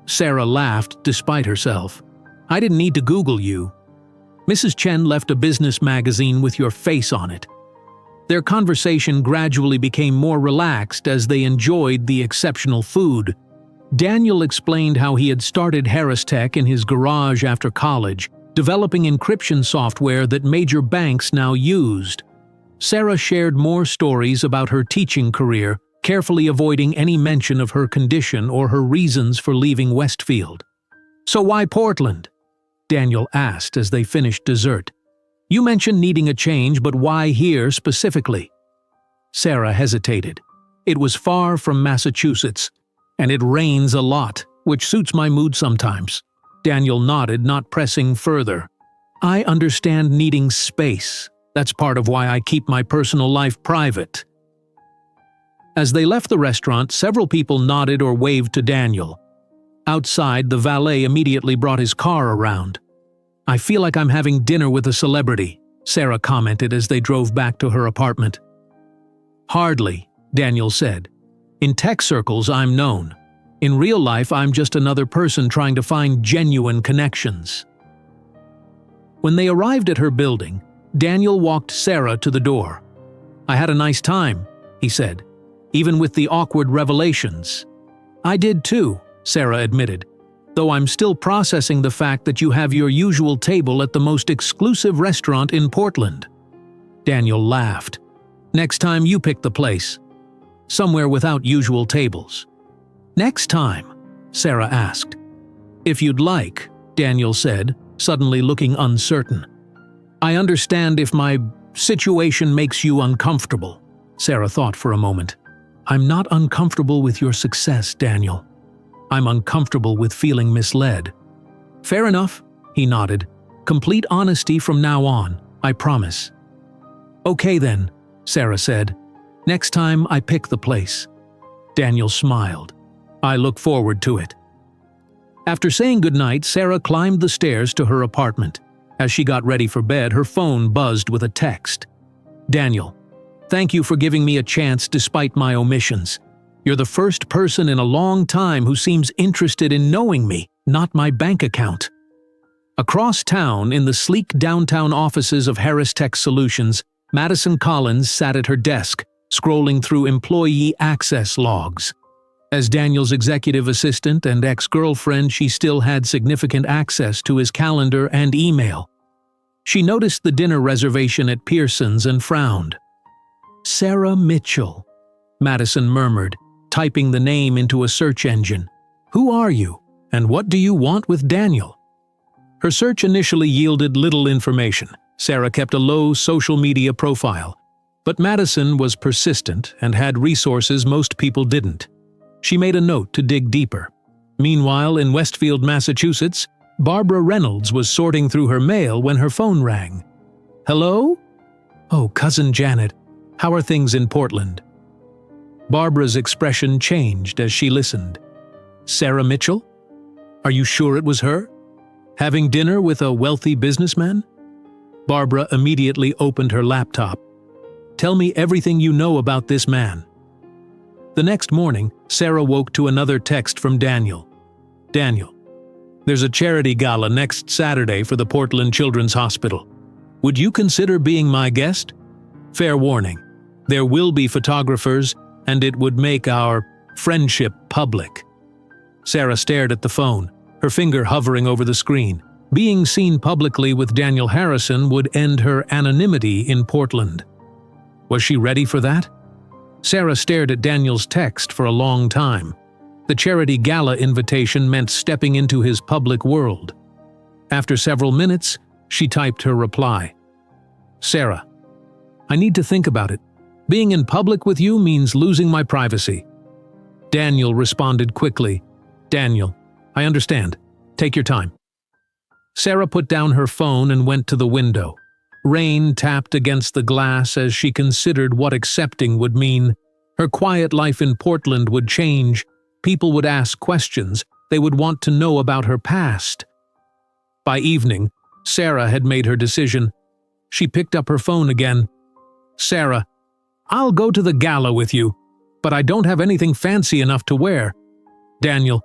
Sarah laughed despite herself. "I didn't need to Google you. Mrs. Chen left a business magazine with your face on it." Their conversation gradually became more relaxed as they enjoyed the exceptional food. Daniel explained how he had started Harris Tech in his garage after college, developing encryption software that major banks now used. Sarah shared more stories about her teaching career, carefully avoiding any mention of her condition or her reasons for leaving Westfield. "So why Portland?" Daniel asked as they finished dessert. "You mentioned needing a change, but why here specifically?" Sarah hesitated. "It was far from Massachusetts, and it rains a lot, which suits my mood sometimes." Daniel nodded, not pressing further. "I understand needing space. That's part of why I keep my personal life private." As they left the restaurant, several people nodded or waved to Daniel. Outside, the valet immediately brought his car around. "I feel like I'm having dinner with a celebrity," Sarah commented as they drove back to her apartment. "Hardly," Daniel said. "In tech circles, I'm known. In real life, I'm just another person trying to find genuine connections." When they arrived at her building, Daniel walked Sarah to the door. "I had a nice time," he said, "even with the awkward revelations." "I did too," Sarah admitted, "though I'm still processing the fact that you have your usual table at the most exclusive restaurant in Portland." Daniel laughed. "Next time you pick the place. Somewhere without usual tables." "Next time?" Sarah asked. "If you'd like," Daniel said, suddenly looking uncertain. "I understand if my situation makes you uncomfortable." Sarah thought for a moment. "I'm not uncomfortable with your success, Daniel. I'm uncomfortable with feeling misled." "Fair enough," he nodded. "Complete honesty from now on, I promise." "Okay then," Sarah said. "Next time I pick the place." Daniel smiled. "I look forward to it." After saying goodnight, Sarah climbed the stairs to her apartment. As she got ready for bed, her phone buzzed with a text. "Daniel, thank you for giving me a chance despite my omissions. You're the first person in a long time who seems interested in knowing me, not my bank account." Across town, in the sleek downtown offices of Harris Tech Solutions, Madison Collins sat at her desk, scrolling through employee access logs. As Daniel's executive assistant and ex-girlfriend, she still had significant access to his calendar and email. She noticed the dinner reservation at Pearson's and frowned. "Sarah Mitchell," Madison murmured, typing the name into a search engine. "Who are you, and what do you want with Daniel?" Her search initially yielded little information, Sarah kept a low social media profile, but Madison was persistent and had resources most people didn't. She made a note to dig deeper. Meanwhile, in Westfield, Massachusetts, Barbara Reynolds was sorting through her mail when her phone rang. "Hello? Oh, Cousin Janet, how are things in Portland?" Barbara's expression changed as she listened. "Sarah Mitchell? Are you sure it was her? Having dinner with a wealthy businessman?" Barbara immediately opened her laptop. "Tell me everything you know about this man." The next morning, Sarah woke to another text from Daniel. "Daniel, there's a charity gala next Saturday for the Portland Children's Hospital. Would you consider being my guest? Fair warning, there will be photographers, and it would make our friendship public." Sarah stared at the phone, her finger hovering over the screen. Being seen publicly with Daniel Harrison would end her anonymity in Portland. Was she ready for that? Sarah stared at Daniel's text for a long time. The charity gala invitation meant stepping into his public world. After several minutes, she typed her reply. "Sarah, I need to think about it. Being in public with you means losing my privacy." Daniel responded quickly. "Daniel, I understand. Take your time." Sarah put down her phone and went to the window. Rain tapped against the glass as she considered what accepting would mean. Her quiet life in Portland would change. People would ask questions. They would want to know about her past. By evening, Sarah had made her decision. She picked up her phone again. "Sarah, I'll go to the gala with you, but I don't have anything fancy enough to wear." "Daniel,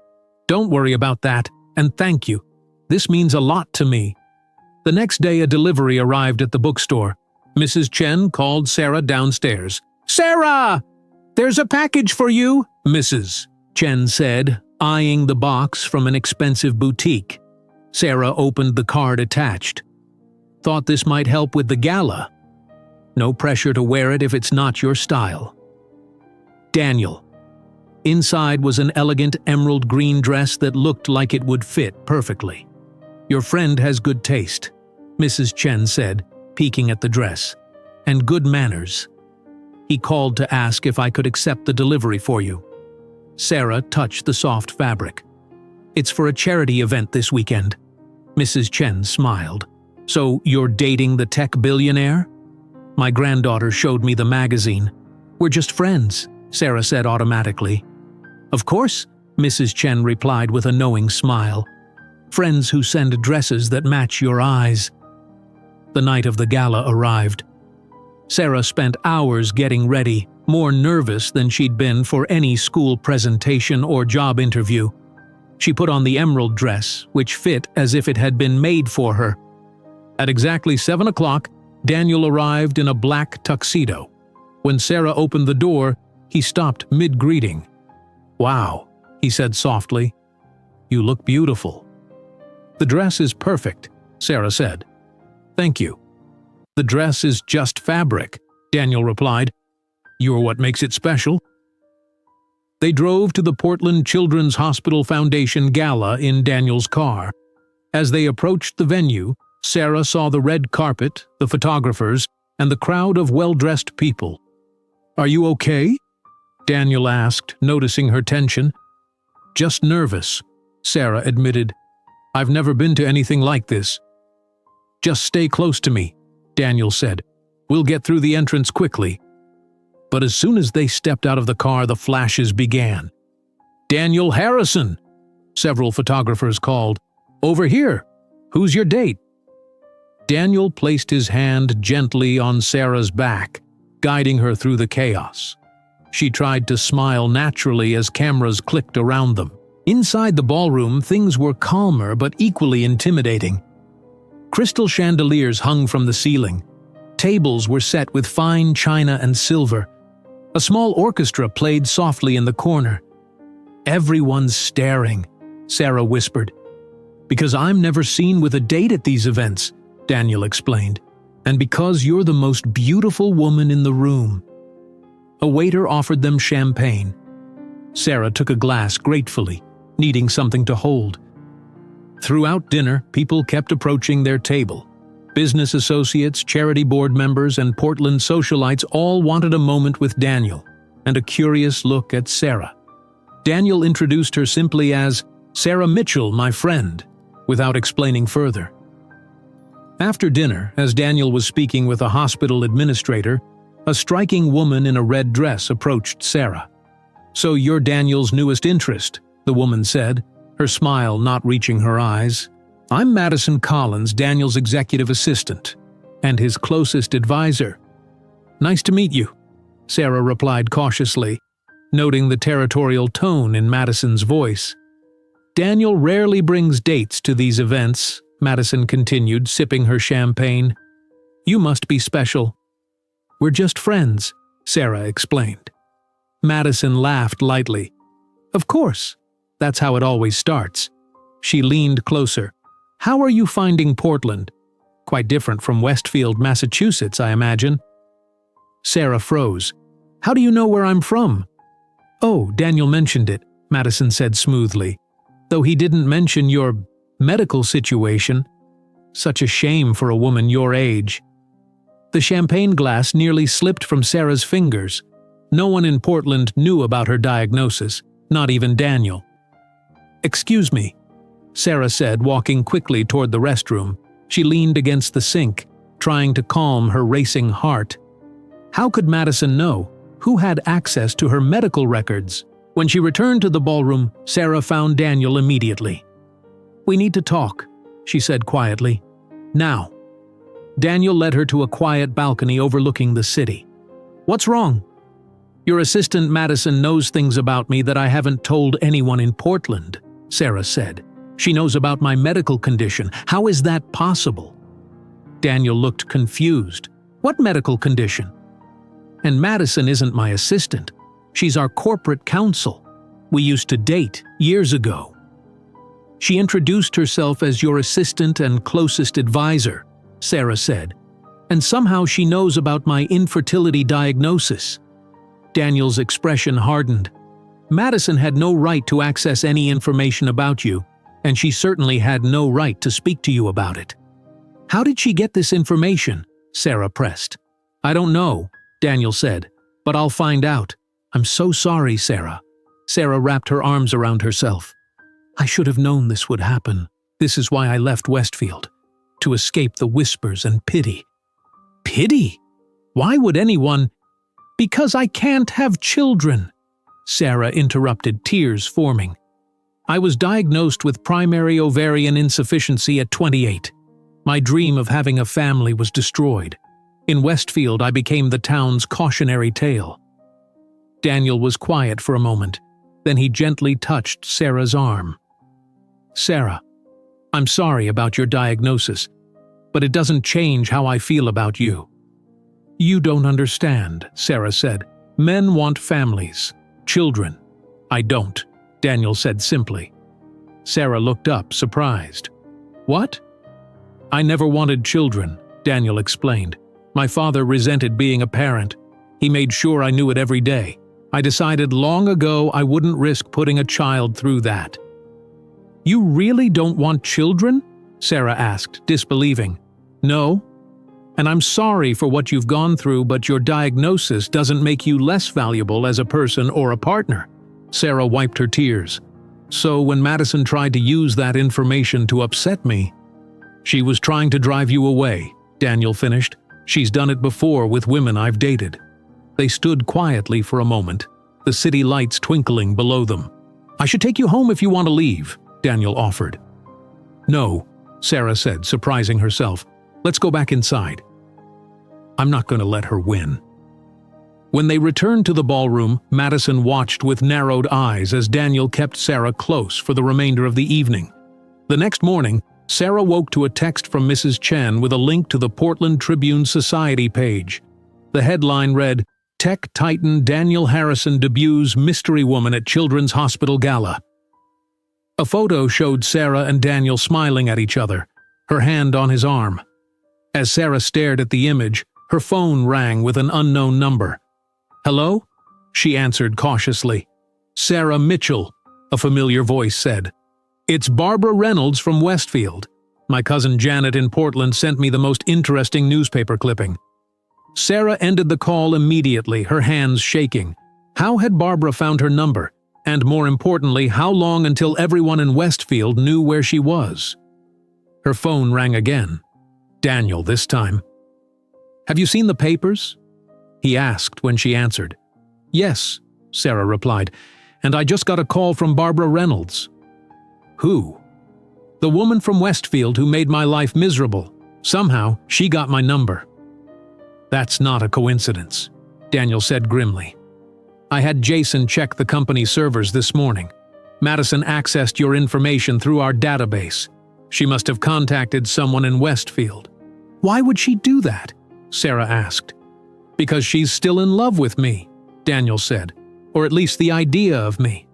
don't worry about that, and thank you. This means a lot to me." The next day, a delivery arrived at the bookstore. Mrs. Chen called Sarah downstairs. "Sarah! There's a package for you," Mrs. Chen said, eyeing the box from an expensive boutique. Sarah opened the card attached. "Thought this might help with the gala. No pressure to wear it if it's not your style." Daniel. Inside was an elegant emerald green dress that looked like it would fit perfectly. "Your friend has good taste," Mrs. Chen said, peeking at the dress. "And good manners. He called to ask if I could accept the delivery for you." Sarah touched the soft fabric. "It's for a charity event this weekend." Mrs. Chen smiled. "So you're dating the tech billionaire?" "My granddaughter showed me the magazine. We're just friends," Sarah said automatically. "Of course," Mrs. Chen replied with a knowing smile. "Friends who send dresses that match your eyes." The night of the gala arrived. Sarah spent hours getting ready, more nervous than she'd been for any school presentation or job interview. She put on the emerald dress, which fit as if it had been made for her. At exactly 7 o'clock, Daniel arrived in a black tuxedo. When Sarah opened the door, he stopped mid-greeting. "Wow," he said softly. "You look beautiful." "The dress is perfect," Sarah said. "Thank you." "The dress is just fabric," Daniel replied. "You're what makes it special." They drove to the Portland Children's Hospital Foundation Gala in Daniel's car. As they approached the venue, Sarah saw the red carpet, the photographers, and the crowd of well-dressed people. "Are you okay?" Daniel asked, noticing her tension. "Just nervous," Sarah admitted. "I've never been to anything like this." "Just stay close to me," Daniel said. "We'll get through the entrance quickly." But as soon as they stepped out of the car, the flashes began. "Daniel Harrison!" several photographers called. "Over here! Who's your date?" Daniel placed his hand gently on Sarah's back, guiding her through the chaos. She tried to smile naturally as cameras clicked around them. Inside the ballroom, things were calmer but equally intimidating. Crystal chandeliers hung from the ceiling. Tables were set with fine china and silver. A small orchestra played softly in the corner. "Everyone's staring," Sarah whispered. "Because I'm never seen with a date at these events," Daniel explained. "And because you're the most beautiful woman in the room." A waiter offered them champagne. Sarah took a glass gratefully, needing something to hold. Throughout dinner, people kept approaching their table. Business associates, charity board members, and Portland socialites all wanted a moment with Daniel and a curious look at Sarah. Daniel introduced her simply as Sarah Mitchell, my friend, without explaining further. After dinner, as Daniel was speaking with a hospital administrator, a striking woman in a red dress approached Sarah. "So you're Daniel's newest interest," the woman said, her smile not reaching her eyes. "I'm Madison Collins, Daniel's executive assistant, and his closest advisor." "Nice to meet you," Sarah replied cautiously, noting the territorial tone in Madison's voice. "Daniel rarely brings dates to these events," Madison continued, sipping her champagne. "You must be special." "We're just friends," Sarah explained. Madison laughed lightly. "Of course, that's how it always starts." She leaned closer. "How are you finding Portland? Quite different from Westfield, Massachusetts, I imagine." Sarah froze. "How do you know where I'm from?" "Oh, Daniel mentioned it," Madison said smoothly. "Though he didn't mention your medical situation. Such a shame for a woman your age." The champagne glass nearly slipped from Sarah's fingers. No one in Portland knew about her diagnosis, not even Daniel. "Excuse me," Sarah said, walking quickly toward the restroom. She leaned against the sink, trying to calm her racing heart. How could Madison know? Who had access to her medical records? When she returned to the ballroom, Sarah found Daniel immediately. "We need to talk," she said quietly. "Now." Daniel led her to a quiet balcony overlooking the city. "What's wrong?" "Your assistant Madison knows things about me that I haven't told anyone in Portland," Sarah said. "She knows about my medical condition. How is that possible?" Daniel looked confused. "What medical condition?" "And Madison isn't my assistant. She's our corporate counsel. We used to date years ago." "She introduced herself as your assistant and closest advisor," Sarah said. "And somehow she knows about my infertility diagnosis." Daniel's expression hardened. "Madison had no right to access any information about you, and she certainly had no right to speak to you about it." "How did she get this information?" Sarah pressed. "I don't know," Daniel said, "but I'll find out. I'm so sorry, Sarah." Sarah wrapped her arms around herself. "I should have known this would happen. This is why I left Westfield. To escape the whispers and pity." "Pity? Why would anyone—" "Because I can't have children," Sarah interrupted, tears forming. "I was diagnosed with primary ovarian insufficiency at 28. My dream of having a family was destroyed. In Westfield, I became the town's cautionary tale." Daniel was quiet for a moment. Then he gently touched Sarah's arm. "Sarah, I'm sorry about your diagnosis, but it doesn't change how I feel about you." "You don't understand," Sarah said. "Men want families, children. I don't," Daniel said simply. Sarah looked up, surprised. "What?" "I never wanted children," Daniel explained. "My father resented being a parent. He made sure I knew it every day. I decided long ago I wouldn't risk putting a child through that." "You really don't want children?" Sarah asked, disbelieving. "No. And I'm sorry for what you've gone through, but your diagnosis doesn't make you less valuable as a person or a partner." Sarah wiped her tears. "So when Madison tried to use that information to upset me—" "She was trying to drive you away," Daniel finished. "She's done it before with women I've dated." They stood quietly for a moment, the city lights twinkling below them. "I should take you home if you want to leave," Daniel offered. "No," Sarah said, surprising herself. "Let's go back inside." I'm not going to let her win. When they returned to the ballroom, Madison watched with narrowed eyes as Daniel kept Sarah close for the remainder of the evening. The next morning, Sarah woke to a text from Mrs. Chen with a link to the Portland Tribune Society page. The headline read, "Tech Titan Daniel Harrison debuts Mystery Woman at Children's Hospital Gala." A photo showed Sarah and Daniel smiling at each other, her hand on his arm. As Sarah stared at the image, her phone rang with an unknown number. "Hello?" she answered cautiously. "Sarah Mitchell," a familiar voice said. "It's Barbara Reynolds from Westfield. My cousin Janet in Portland sent me the most interesting newspaper clipping." Sarah ended the call immediately, her hands shaking. How had Barbara found her number? And more importantly, how long until everyone in Westfield knew where she was? Her phone rang again. Daniel this time. "Have you seen the papers?" he asked when she answered. "Yes," Sarah replied, "and I just got a call from Barbara Reynolds." "Who?" "The woman from Westfield who made my life miserable. Somehow, she got my number." "That's not a coincidence," Daniel said grimly. "I had Jason check the company servers this morning. Madison accessed your information through our database. She must have contacted someone in Westfield." "Why would she do that?" Sarah asked. "Because she's still in love with me," Daniel said, "or at least the idea of me."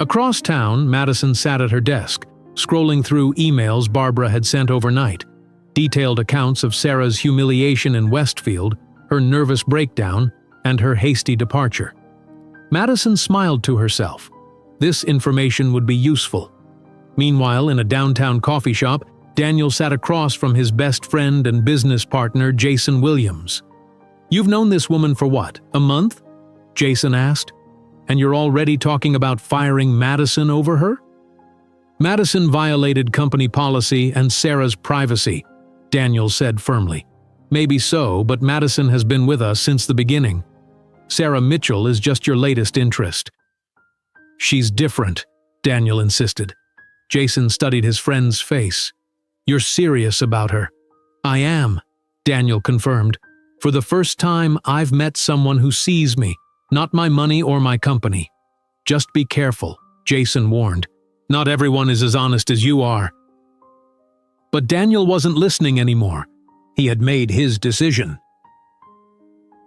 Across town, Madison sat at her desk, scrolling through emails Barbara had sent overnight, detailed accounts of Sarah's humiliation in Westfield, her nervous breakdown, and her hasty departure. Madison smiled to herself. This information would be useful. Meanwhile, in a downtown coffee shop, Daniel sat across from his best friend and business partner, Jason Williams. "You've known this woman for what, a month?" Jason asked. "And you're already talking about firing Madison over her?" "Madison violated company policy and Sarah's privacy," Daniel said firmly. "Maybe so, but Madison has been with us since the beginning. Sarah Mitchell is just your latest interest." "She's different," Daniel insisted. Jason studied his friend's face. "You're serious about her." "I am," Daniel confirmed. "For the first time, I've met someone who sees me, not my money or my company." "Just be careful," Jason warned. "Not everyone is as honest as you are." But Daniel wasn't listening anymore. He had made his decision.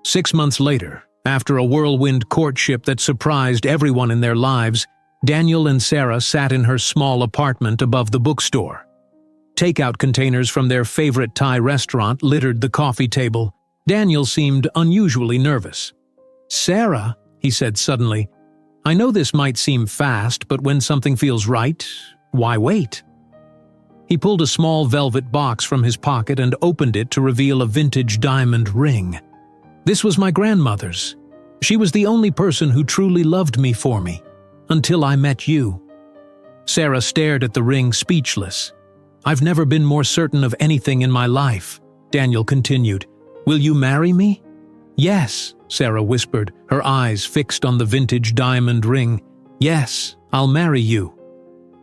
6 months later, after a whirlwind courtship that surprised everyone in their lives, Daniel and Sarah sat in her small apartment above the bookstore. Takeout containers from their favorite Thai restaurant littered the coffee table. Daniel seemed unusually nervous. "Sarah," he said suddenly, "I know this might seem fast, but when something feels right, why wait?" He pulled a small velvet box from his pocket and opened it to reveal a vintage diamond ring. "This was my grandmother's. She was the only person who truly loved me for me, until I met you." Sarah stared at the ring, speechless. "I've never been more certain of anything in my life," Daniel continued. "Will you marry me?" "Yes," Sarah whispered, her eyes fixed on the vintage diamond ring. "Yes, I'll marry you."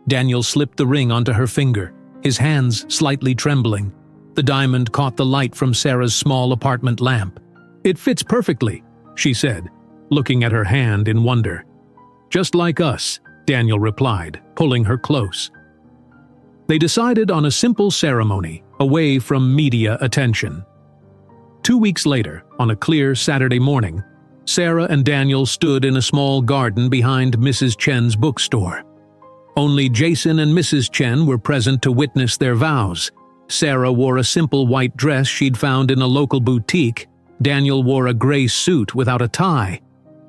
Daniel slipped the ring onto her finger, his hands slightly trembling. The diamond caught the light from Sarah's small apartment lamp. "It fits perfectly," she said, looking at her hand in wonder. "Just like us," Daniel replied, pulling her close. They decided on a simple ceremony, away from media attention. 2 weeks later, on a clear Saturday morning, Sarah and Daniel stood in a small garden behind Mrs. Chen's bookstore. Only Jason and Mrs. Chen were present to witness their vows. Sarah wore a simple white dress she'd found in a local boutique. Daniel wore a gray suit without a tie.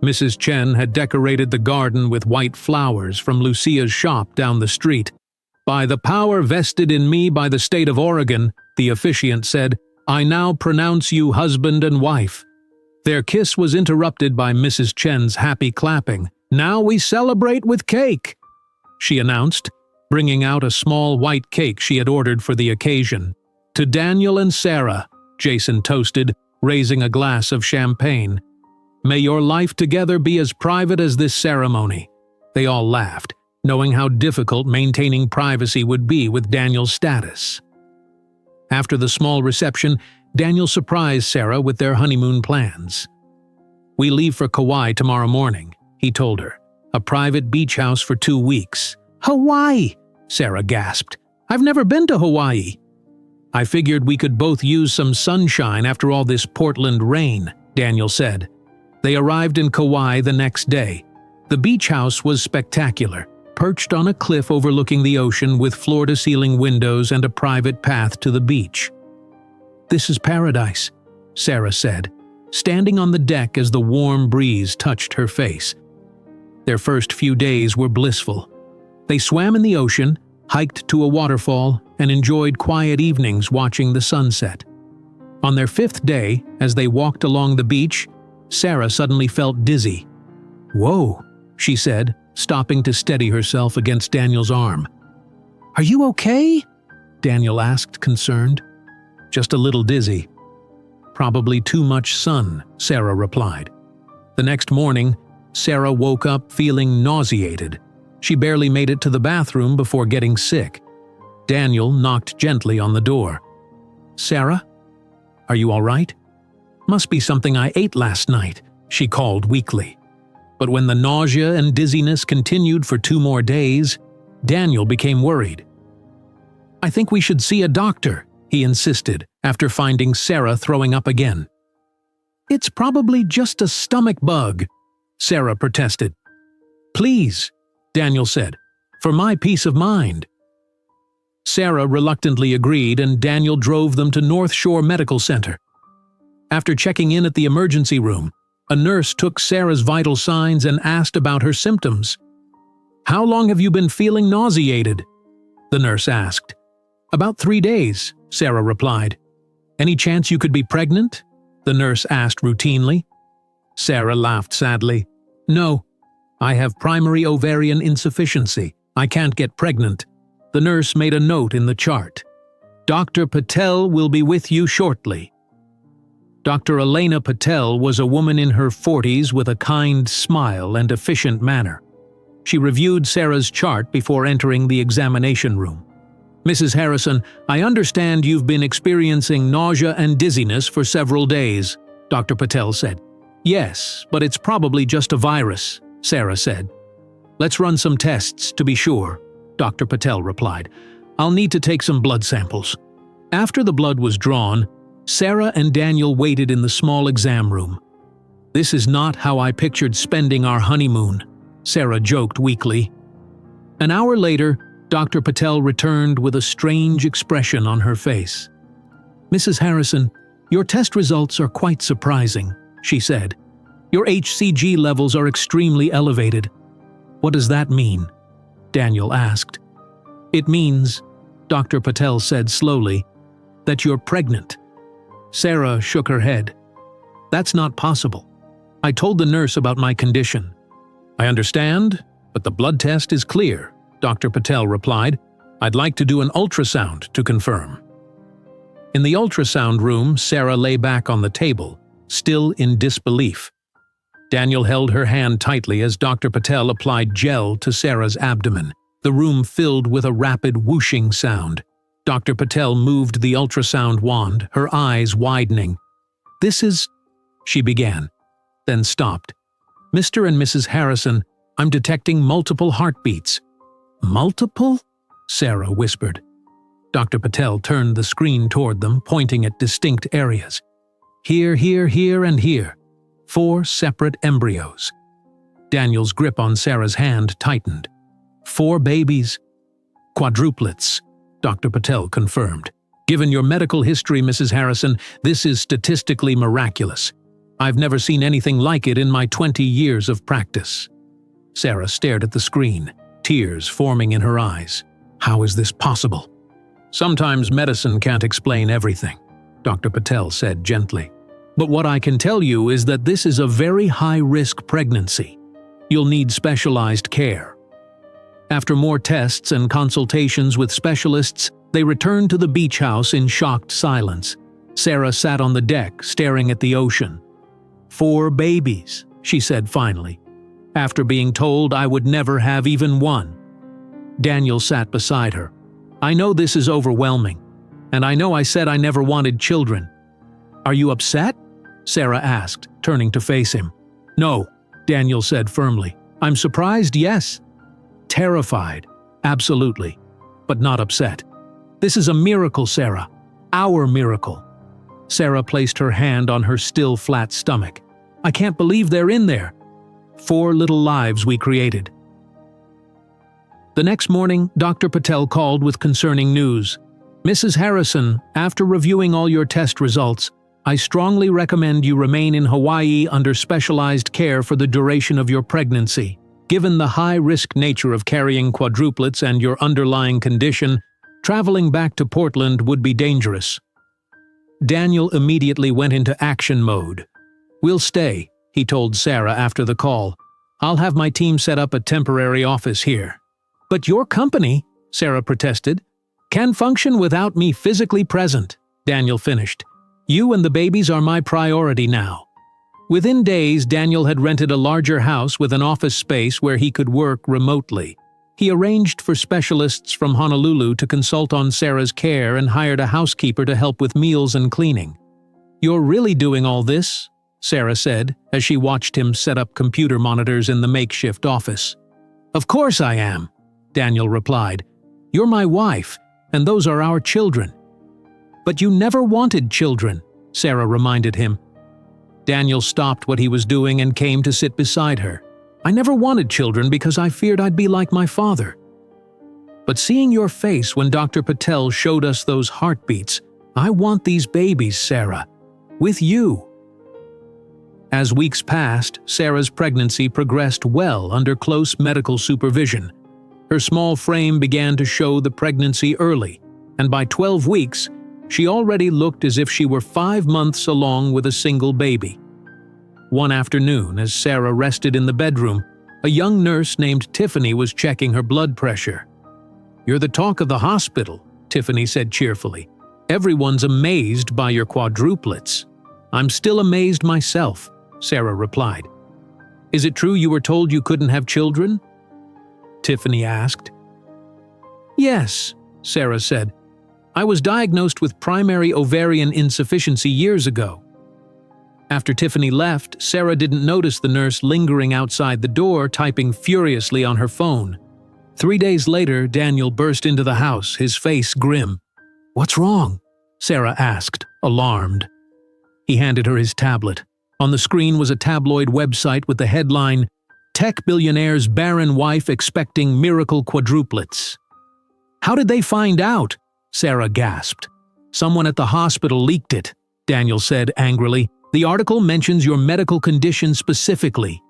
Mrs. Chen had decorated the garden with white flowers from Lucia's shop down the street. "By the power vested in me by the state of Oregon," the officiant said, "I now pronounce you husband and wife." Their kiss was interrupted by Mrs. Chen's happy clapping. "Now we celebrate with cake," she announced, bringing out a small white cake she had ordered for the occasion. "To Daniel and Sarah," Jason toasted, raising a glass of champagne. "May your life together be as private as this ceremony." They all laughed, knowing how difficult maintaining privacy would be with Daniel's status. After the small reception, Daniel surprised Sarah with their honeymoon plans. "We leave for Kauai tomorrow morning," he told her. "A private beach house for 2 weeks." "Hawaii!" Sarah gasped. "I've never been to Hawaii." "I figured we could both use some sunshine after all this Portland rain," Daniel said. They arrived in Kauai the next day. The beach house was spectacular, perched on a cliff overlooking the ocean with floor-to-ceiling windows and a private path to the beach. "This is paradise," Sarah said, standing on the deck as the warm breeze touched her face. Their first few days were blissful. They swam in the ocean, hiked to a waterfall, and enjoyed quiet evenings watching the sunset. On their 5th day, as they walked along the beach, Sarah suddenly felt dizzy. "Whoa," she said, stopping to steady herself against Daniel's arm. "Are you okay?" Daniel asked, concerned. "Just a little dizzy." "Probably too much sun," Sarah replied. The next morning, Sarah woke up feeling nauseated. She barely made it to the bathroom before getting sick. Daniel knocked gently on the door. "Sarah? Are you all right?" "Must be something I ate last night," she called weakly. But when the nausea and dizziness continued for 2 more days, Daniel became worried. "I think we should see a doctor," he insisted, after finding Sarah throwing up again. "It's probably just a stomach bug," Sarah protested. "Please," Daniel said, "for my peace of mind." Sarah reluctantly agreed, and Daniel drove them to North Shore Medical Center. After checking in at the emergency room, a nurse took Sarah's vital signs and asked about her symptoms. "How long have you been feeling nauseated?" the nurse asked. "About 3 days," Sarah replied. "Any chance you could be pregnant?" the nurse asked routinely. Sarah laughed sadly. "No, I have primary ovarian insufficiency. I can't get pregnant." The nurse made a note in the chart. "Dr. Patel will be with you shortly." Dr. Elena Patel was a woman in her 40s with a kind smile and efficient manner. She reviewed Sarah's chart before entering the examination room. "Mrs. Harrison, I understand you've been experiencing nausea and dizziness for several days," Dr. Patel said. "Yes, but it's probably just a virus," Sarah said. "Let's run some tests to be sure," Dr. Patel replied. "I'll need to take some blood samples." After the blood was drawn, Sarah and Daniel waited in the small exam room. "This is not how I pictured spending our honeymoon," Sarah joked weakly. An hour later, Dr. Patel returned with a strange expression on her face. "Mrs. Harrison, your test results are quite surprising," she said. "Your HCG levels are extremely elevated." "What does that mean?" Daniel asked. "It means," Dr. Patel said slowly, "that you're pregnant." Sarah shook her head. "That's not possible. I told the nurse about my condition." "I understand, but the blood test is clear," Dr. Patel replied. "I'd like to do an ultrasound to confirm." In the ultrasound room, Sarah lay back on the table, still in disbelief. Daniel held her hand tightly as Dr. Patel applied gel to Sarah's abdomen. The room filled with a rapid whooshing sound. Dr. Patel moved the ultrasound wand, her eyes widening. "This is—" she began, then stopped. "Mr. and Mrs. Harrison, I'm detecting multiple heartbeats." "Multiple?" Sarah whispered. Dr. Patel turned the screen toward them, pointing at distinct areas. "Here, here, here, and here. 4 separate embryos." Daniel's grip on Sarah's hand tightened. 4 babies. "Quadruplets," Dr. Patel confirmed. "Given your medical history, Mrs. Harrison, this is statistically miraculous. I've never seen anything like it in my 20 years of practice." Sarah stared at the screen, tears forming in her eyes. "How is this possible?" "Sometimes medicine can't explain everything," Dr. Patel said gently. "But what I can tell you is that this is a very high-risk pregnancy. You'll need specialized care." After more tests and consultations with specialists, they returned to the beach house in shocked silence. Sarah sat on the deck, staring at the ocean. 4 babies, she said finally, after being told I would never have even one. Daniel sat beside her. "I know this is overwhelming, and I know I said I never wanted children." "Are you upset?" Sarah asked, turning to face him. "No," Daniel said firmly. "I'm surprised, yes. Terrified, absolutely, but not upset. This is a miracle, Sarah. Our miracle." Sarah placed her hand on her still flat stomach. "I can't believe they're in there. 4 little lives we created." The next morning, Dr. Patel called with concerning news. "Mrs. Harrison, after reviewing all your test results, I strongly recommend you remain in Hawaii under specialized care for the duration of your pregnancy. Given the high-risk nature of carrying quadruplets and your underlying condition, traveling back to Portland would be dangerous. Daniel immediately went into action mode. "We'll stay," he told Sarah after the call. "I'll have my team set up a temporary office here." "But your company," Sarah protested, "can function without me physically present," Daniel finished. "You and the babies are my priority now." Within days, Daniel had rented a larger house with an office space where he could work remotely. He arranged for specialists from Honolulu to consult on Sarah's care and hired a housekeeper to help with meals and cleaning. "You're really doing all this?" Sarah said, as she watched him set up computer monitors in the makeshift office. "Of course I am," Daniel replied. "You're my wife, and those are our children." "But you never wanted children," Sarah reminded him. Daniel stopped what he was doing and came to sit beside her. "I never wanted children because I feared I'd be like my father. But seeing your face when Dr. Patel showed us those heartbeats, I want these babies, Sarah. With you." As weeks passed, Sarah's pregnancy progressed well under close medical supervision. Her small frame began to show the pregnancy early, and by 12 weeks, she already looked as if she were 5 months along with a single baby. One afternoon, as Sarah rested in the bedroom, a young nurse named Tiffany was checking her blood pressure. "You're the talk of the hospital," Tiffany said cheerfully. "Everyone's amazed by your quadruplets." "I'm still amazed myself," Sarah replied. "Is it true you were told you couldn't have children?" Tiffany asked. "Yes," Sarah said. "I was diagnosed with primary ovarian insufficiency years ago." After Tiffany left, Sarah didn't notice the nurse lingering outside the door, typing furiously on her phone. 3 days later, Daniel burst into the house, his face grim. "What's wrong?" Sarah asked, alarmed. He handed her his tablet. On the screen was a tabloid website with the headline, "Tech billionaire's barren wife expecting miracle quadruplets." "How did they find out?" Sarah gasped. "Someone at the hospital leaked it," Daniel said angrily. "The article mentions your medical condition specifically."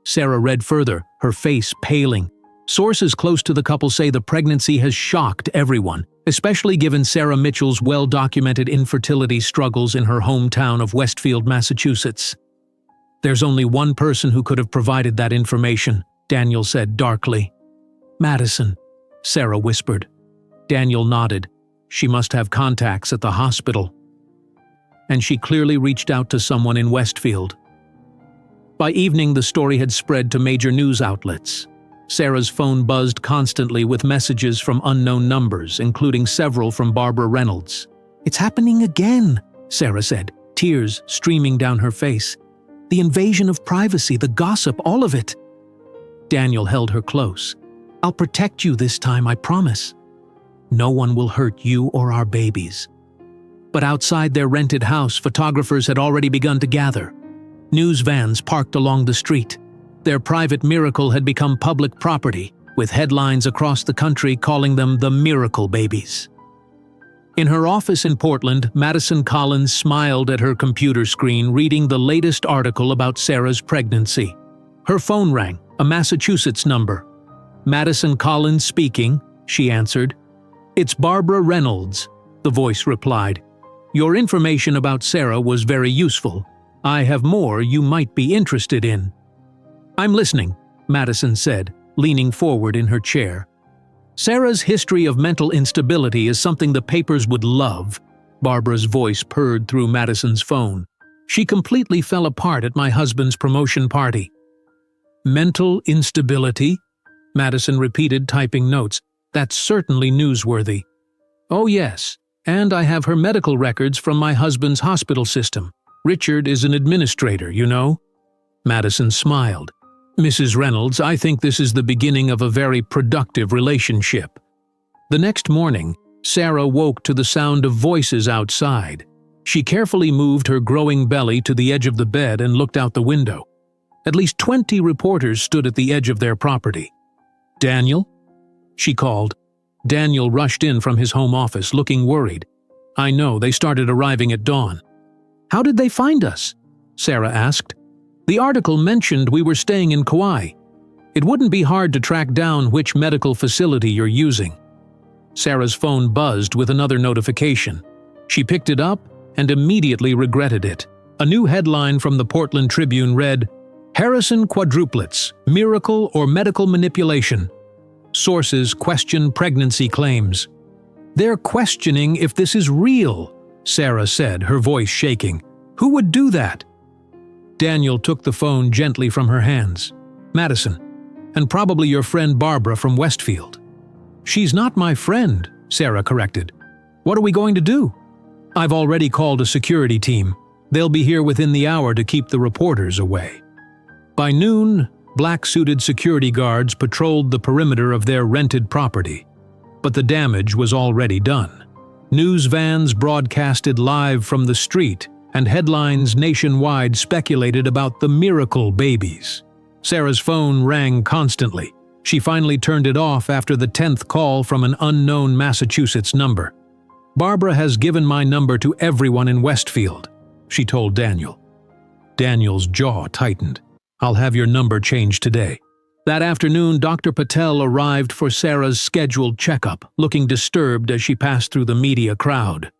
Sarah read further, her face paling. "Sources close to the couple say the pregnancy has shocked everyone, especially given Sarah Mitchell's well-documented infertility struggles in her hometown of Westfield, Massachusetts." "There's only one person who could have provided that information," Daniel said darkly. "Madison," Sarah whispered. Daniel nodded. "She must have contacts at the hospital." And she clearly reached out to someone in Westfield. By evening, the story had spread to major news outlets. Sarah's phone buzzed constantly with messages from unknown numbers, including several from Barbara Reynolds. "It's happening again," Sarah said, tears streaming down her face. "The invasion of privacy, the gossip, all of it." Daniel held her close. "I'll protect you this time, I promise. No one will hurt you or our babies." But outside their rented house, photographers had already begun to gather. News vans parked along the street. Their private miracle had become public property, with headlines across the country calling them the Miracle Babies. In her office in Portland, Madison Collins smiled at her computer screen, reading the latest article about Sarah's pregnancy. Her phone rang, a Massachusetts number. "Madison Collins speaking," she answered. "It's Barbara Reynolds," the voice replied. "Your information about Sarah was very useful. I have more you might be interested in." "I'm listening," Madison said, leaning forward in her chair. "Sarah's history of mental instability is something the papers would love," Barbara's voice purred through Madison's phone. "She completely fell apart at my husband's promotion party." "Mental instability?" Madison repeated, typing notes. "That's certainly newsworthy." "Oh yes, and I have her medical records from my husband's hospital system. Richard is an administrator, you know." Madison smiled. "Mrs. Reynolds, I think this is the beginning of a very productive relationship." The next morning, Sarah woke to the sound of voices outside. She carefully moved her growing belly to the edge of the bed and looked out the window. At least 20 reporters stood at the edge of their property. "Daniel?" she called. Daniel rushed in from his home office, looking worried. "I know, they started arriving at dawn." "How did they find us?" Sarah asked. "The article mentioned we were staying in Kauai." It wouldn't be hard to track down which medical facility you're using. Sarah's phone buzzed with another notification. She picked it up and immediately regretted it. A new headline from the Portland Tribune read, "Harrison quadruplets, miracle or medical manipulation. Sources question pregnancy claims." "They're questioning if this is real," Sarah said, her voice shaking. "Who would do that?" Daniel took the phone gently from her hands. "Madison, and probably your friend Barbara from Westfield." "She's not my friend," Sarah corrected. "What are we going to do?" "I've already called a security team. They'll be here within the hour to keep the reporters away." By noon, black-suited security guards patrolled the perimeter of their rented property. But the damage was already done. News vans broadcasted live from the street, and headlines nationwide speculated about the miracle babies. Sarah's phone rang constantly. She finally turned it off after the 10th call from an unknown Massachusetts number. "Barbara has given my number to everyone in Westfield," she told Daniel. Daniel's jaw tightened. "I'll have your number changed today." That afternoon, Dr. Patel arrived for Sarah's scheduled checkup, looking disturbed as she passed through the media crowd.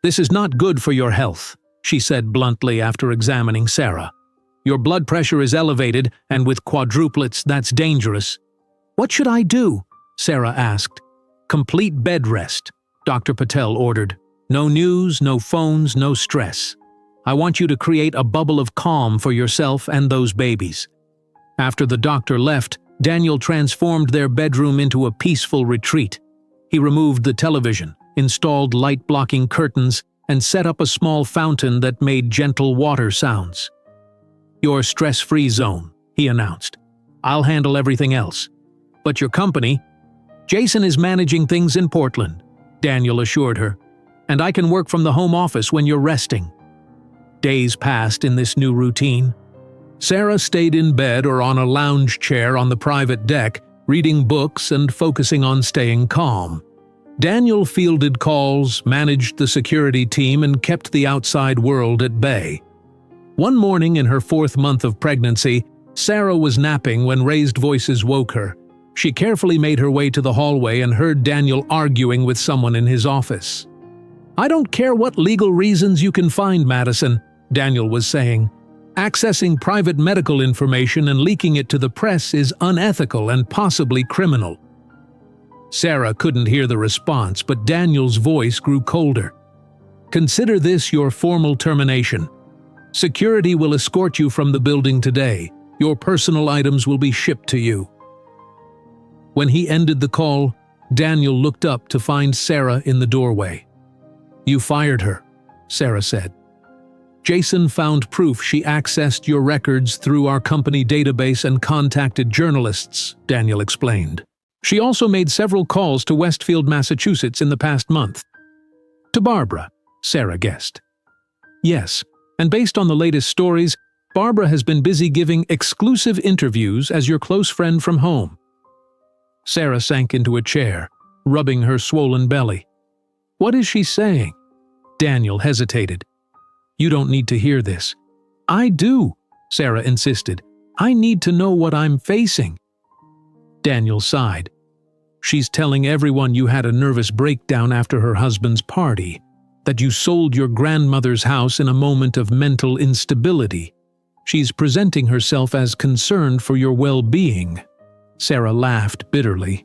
"This is not good for your health," she said bluntly after examining Sarah. "Your blood pressure is elevated, and with quadruplets, that's dangerous." "What should I do?" Sarah asked. "Complete bed rest," Dr. Patel ordered. "No news, no phones, no stress. I want you to create a bubble of calm for yourself and those babies." After the doctor left, Daniel transformed their bedroom into a peaceful retreat. He removed the television, installed light-blocking curtains, and set up a small fountain that made gentle water sounds. "Your stress-free zone," he announced. "I'll handle everything else. But your company—" "Jason is managing things in Portland," Daniel assured her. "And I can work from the home office when you're resting." Days passed in this new routine. Sarah stayed in bed or on a lounge chair on the private deck, reading books and focusing on staying calm. Daniel fielded calls, managed the security team, and kept the outside world at bay. One morning in her 4th month of pregnancy, Sarah was napping when raised voices woke her. She carefully made her way to the hallway and heard Daniel arguing with someone in his office. "I don't care what legal reasons you can find, Madison," Daniel was saying. "Accessing private medical information and leaking it to the press is unethical and possibly criminal." Sarah couldn't hear the response, but Daniel's voice grew colder. "Consider this your formal termination. Security will escort you from the building today. Your personal items will be shipped to you." When he ended the call, Daniel looked up to find Sarah in the doorway. "You fired her," Sarah said. "Jason found proof she accessed your records through our company database and contacted journalists," Daniel explained. "She also made several calls to Westfield, Massachusetts in the past month." "To Barbara," Sarah guessed. "Yes, and based on the latest stories, Barbara has been busy giving exclusive interviews as your close friend from home." Sarah sank into a chair, rubbing her swollen belly. "What is she saying?" Daniel hesitated. "You don't need to hear this." "I do," Sarah insisted. "I need to know what I'm facing." Daniel sighed. "She's telling everyone you had a nervous breakdown after her husband's party, that you sold your grandmother's house in a moment of mental instability. She's presenting herself as concerned for your well-being." Sarah laughed bitterly.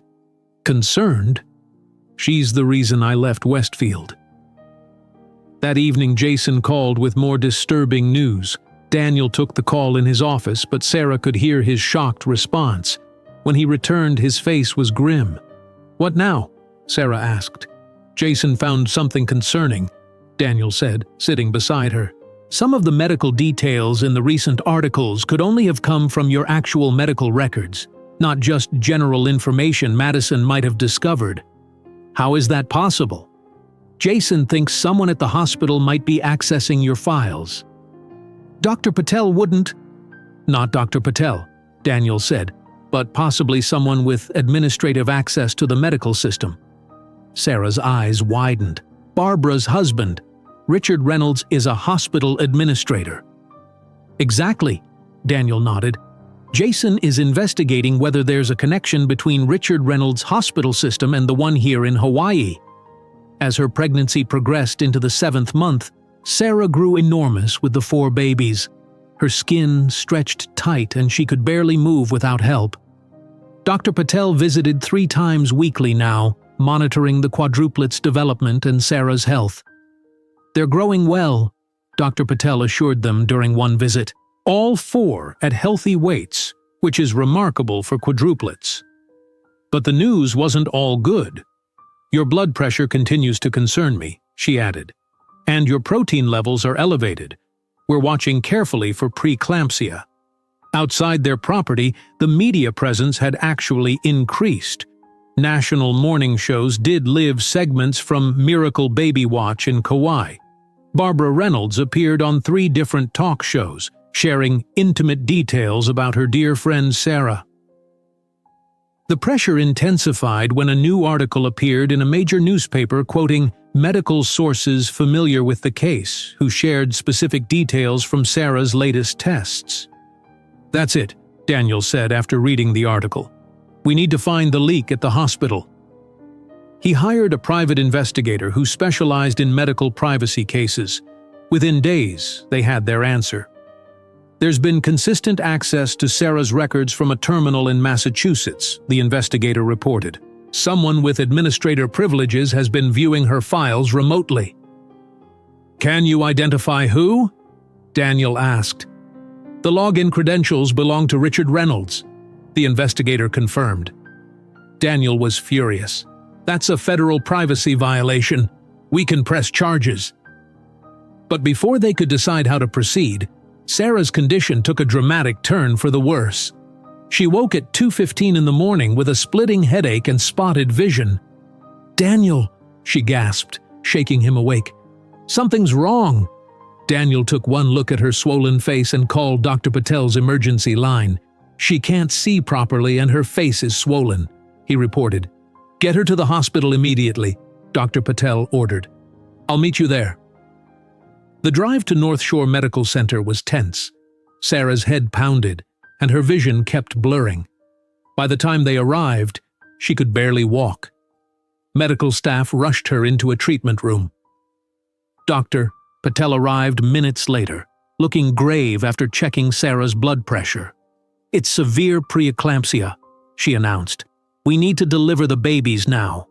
"Concerned? She's the reason I left Westfield." That evening, Jason called with more disturbing news. Daniel took the call in his office, but Sarah could hear his shocked response. When he returned, his face was grim. "What now?" Sarah asked. "Jason found something concerning," Daniel said, sitting beside her. "Some of the medical details in the recent articles could only have come from your actual medical records, not just general information Madison might have discovered." "How is that possible?" "Jason thinks someone at the hospital might be accessing your files." "Dr. Patel wouldn't—" "Not Dr. Patel," Daniel said, "but possibly someone with administrative access to the medical system." Sarah's eyes widened. "Barbara's husband, Richard Reynolds, is a hospital administrator." "Exactly," Daniel nodded. Jason is investigating whether there's a connection between Richard Reynolds' hospital system and the one here in Hawaii. As her pregnancy progressed into the 7th month, Sarah grew enormous with the 4 babies. Her skin stretched tight and she could barely move without help. Dr. Patel visited 3 times weekly now, monitoring the quadruplets' development and Sarah's health. "They're growing well," Dr. Patel assured them during one visit. "All 4 at healthy weights, which is remarkable for quadruplets." But the news wasn't all good. "Your blood pressure continues to concern me," she added. "And your protein levels are elevated. We're watching carefully for preeclampsia." Outside their property, the media presence had actually increased. National morning shows did live segments from Miracle Baby Watch in Kauai. Barbara Reynolds appeared on 3 different talk shows, sharing intimate details about her dear friend Sarah. The pressure intensified when a new article appeared in a major newspaper quoting medical sources familiar with the case, who shared specific details from Sarah's latest tests. "That's it," Daniel said after reading the article. "We need to find the leak at the hospital." He hired a private investigator who specialized in medical privacy cases. Within days, they had their answer. "There's been consistent access to Sarah's records from a terminal in Massachusetts," the investigator reported. "Someone with administrator privileges has been viewing her files remotely." "Can you identify who?" Daniel asked. "The login credentials belong to Richard Reynolds," the investigator confirmed. Daniel was furious. "That's a federal privacy violation. We can press charges." But before they could decide how to proceed, Sarah's condition took a dramatic turn for the worse. She woke at 2:15 in the morning with a splitting headache and spotted vision. "Daniel," she gasped, shaking him awake. "Something's wrong." Daniel took one look at her swollen face and called Dr. Patel's emergency line. "She can't see properly and her face is swollen," he reported. "Get her to the hospital immediately," Dr. Patel ordered. "I'll meet you there." The drive to North Shore Medical Center was tense. Sarah's head pounded, and her vision kept blurring. By the time they arrived, she could barely walk. Medical staff rushed her into a treatment room. Dr. Patel arrived minutes later, looking grave after checking Sarah's blood pressure. "It's severe preeclampsia," she announced. "We need to deliver the babies now."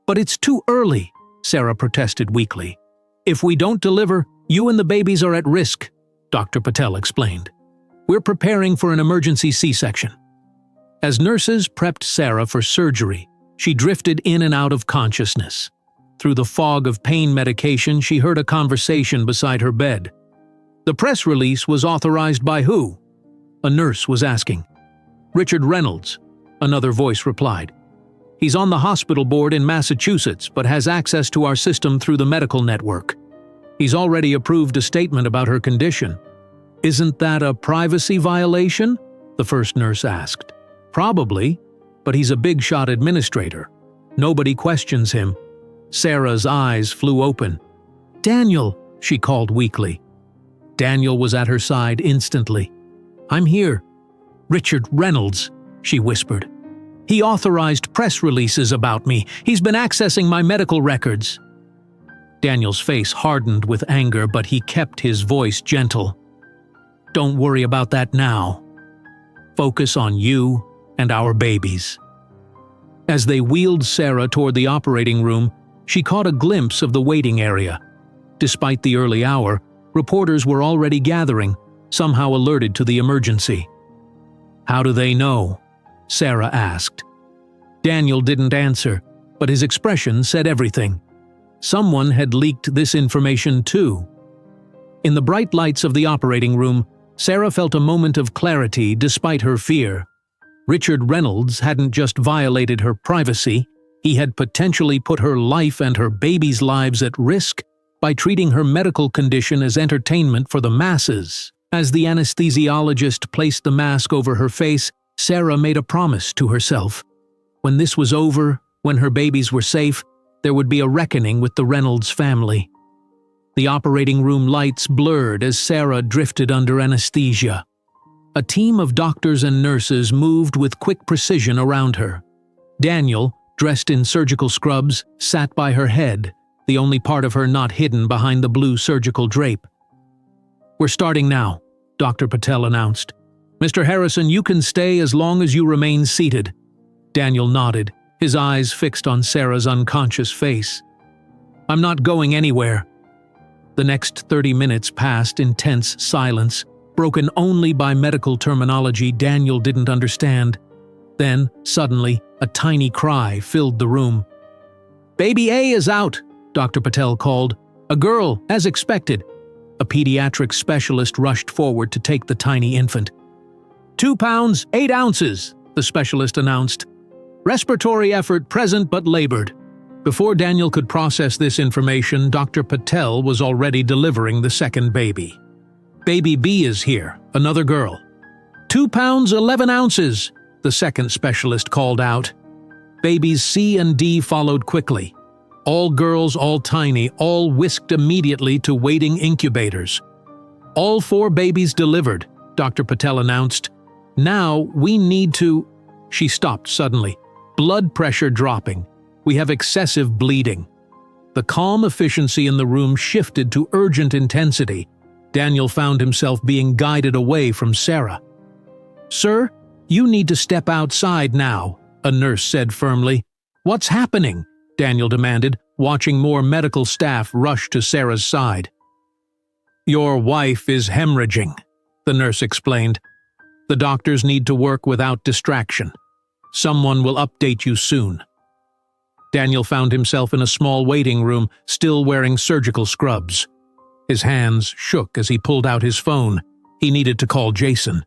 "But it's too early," Sarah protested weakly. "If we don't deliver, you and the babies are at risk," Dr. Patel explained. "We're preparing for an emergency C-section." As nurses prepped Sarah for surgery, she drifted in and out of consciousness. Through the fog of pain medication, she heard a conversation beside her bed. "The press release was authorized by who?" a nurse was asking. "Richard Reynolds," another voice replied. "He's on the hospital board in Massachusetts but has access to our system through the medical network. He's already approved a statement about her condition." "Isn't that a privacy violation?" the first nurse asked. "Probably, but he's a big-shot administrator. Nobody questions him." Sarah's eyes flew open. "Daniel," she called weakly. Daniel was at her side instantly. "I'm here." "Richard Reynolds," she whispered. "He authorized press releases about me. He's been accessing my medical records." Daniel's face hardened with anger, but he kept his voice gentle. "Don't worry about that now. Focus on you and our babies." As they wheeled Sarah toward the operating room, she caught a glimpse of the waiting area. Despite the early hour, reporters were already gathering, somehow alerted to the emergency. "How do they know?" Sarah asked. Daniel didn't answer, but his expression said everything. Someone had leaked this information too. In the bright lights of the operating room, Sarah felt a moment of clarity despite her fear. Richard Reynolds hadn't just violated her privacy, he had potentially put her life and her baby's lives at risk by treating her medical condition as entertainment for the masses. As the anesthesiologist placed the mask over her face, Sarah made a promise to herself. When this was over, when her babies were safe, there would be a reckoning with the Reynolds family. The operating room lights blurred as Sarah drifted under anesthesia. A team of doctors and nurses moved with quick precision around her. Daniel, dressed in surgical scrubs, sat by her head, the only part of her not hidden behind the blue surgical drape. "We're starting now," Dr. Patel announced. "Mr. Harrison, you can stay as long as you remain seated." Daniel nodded, his eyes fixed on Sarah's unconscious face. "I'm not going anywhere." The next 30 minutes passed in tense silence, broken only by medical terminology Daniel didn't understand. Then, suddenly, a tiny cry filled the room. "Baby A is out," Dr. Patel called. "A girl, as expected." A pediatric specialist rushed forward to take the tiny infant. 2 pounds, 8 ounces, the specialist announced. "Respiratory effort present but labored." Before Daniel could process this information, Dr. Patel was already delivering the second baby. "Baby B is here, another girl." 2 pounds, 11 ounces, the second specialist called out. Babies C and D followed quickly. All girls, all tiny, all whisked immediately to waiting incubators. "All 4 babies delivered," Dr. Patel announced. "Now we need to—" She stopped suddenly, blood pressure dropping. "We have excessive bleeding." The calm efficiency in the room shifted to urgent intensity. Daniel found himself being guided away from Sarah. "Sir, you need to step outside now," a nurse said firmly. "What's happening?" Daniel demanded, watching more medical staff rush to Sarah's side. "Your wife is hemorrhaging," the nurse explained. "The doctors need to work without distraction. Someone will update you soon." Daniel found himself in a small waiting room, still wearing surgical scrubs. His hands shook as he pulled out his phone. He needed to call Jason.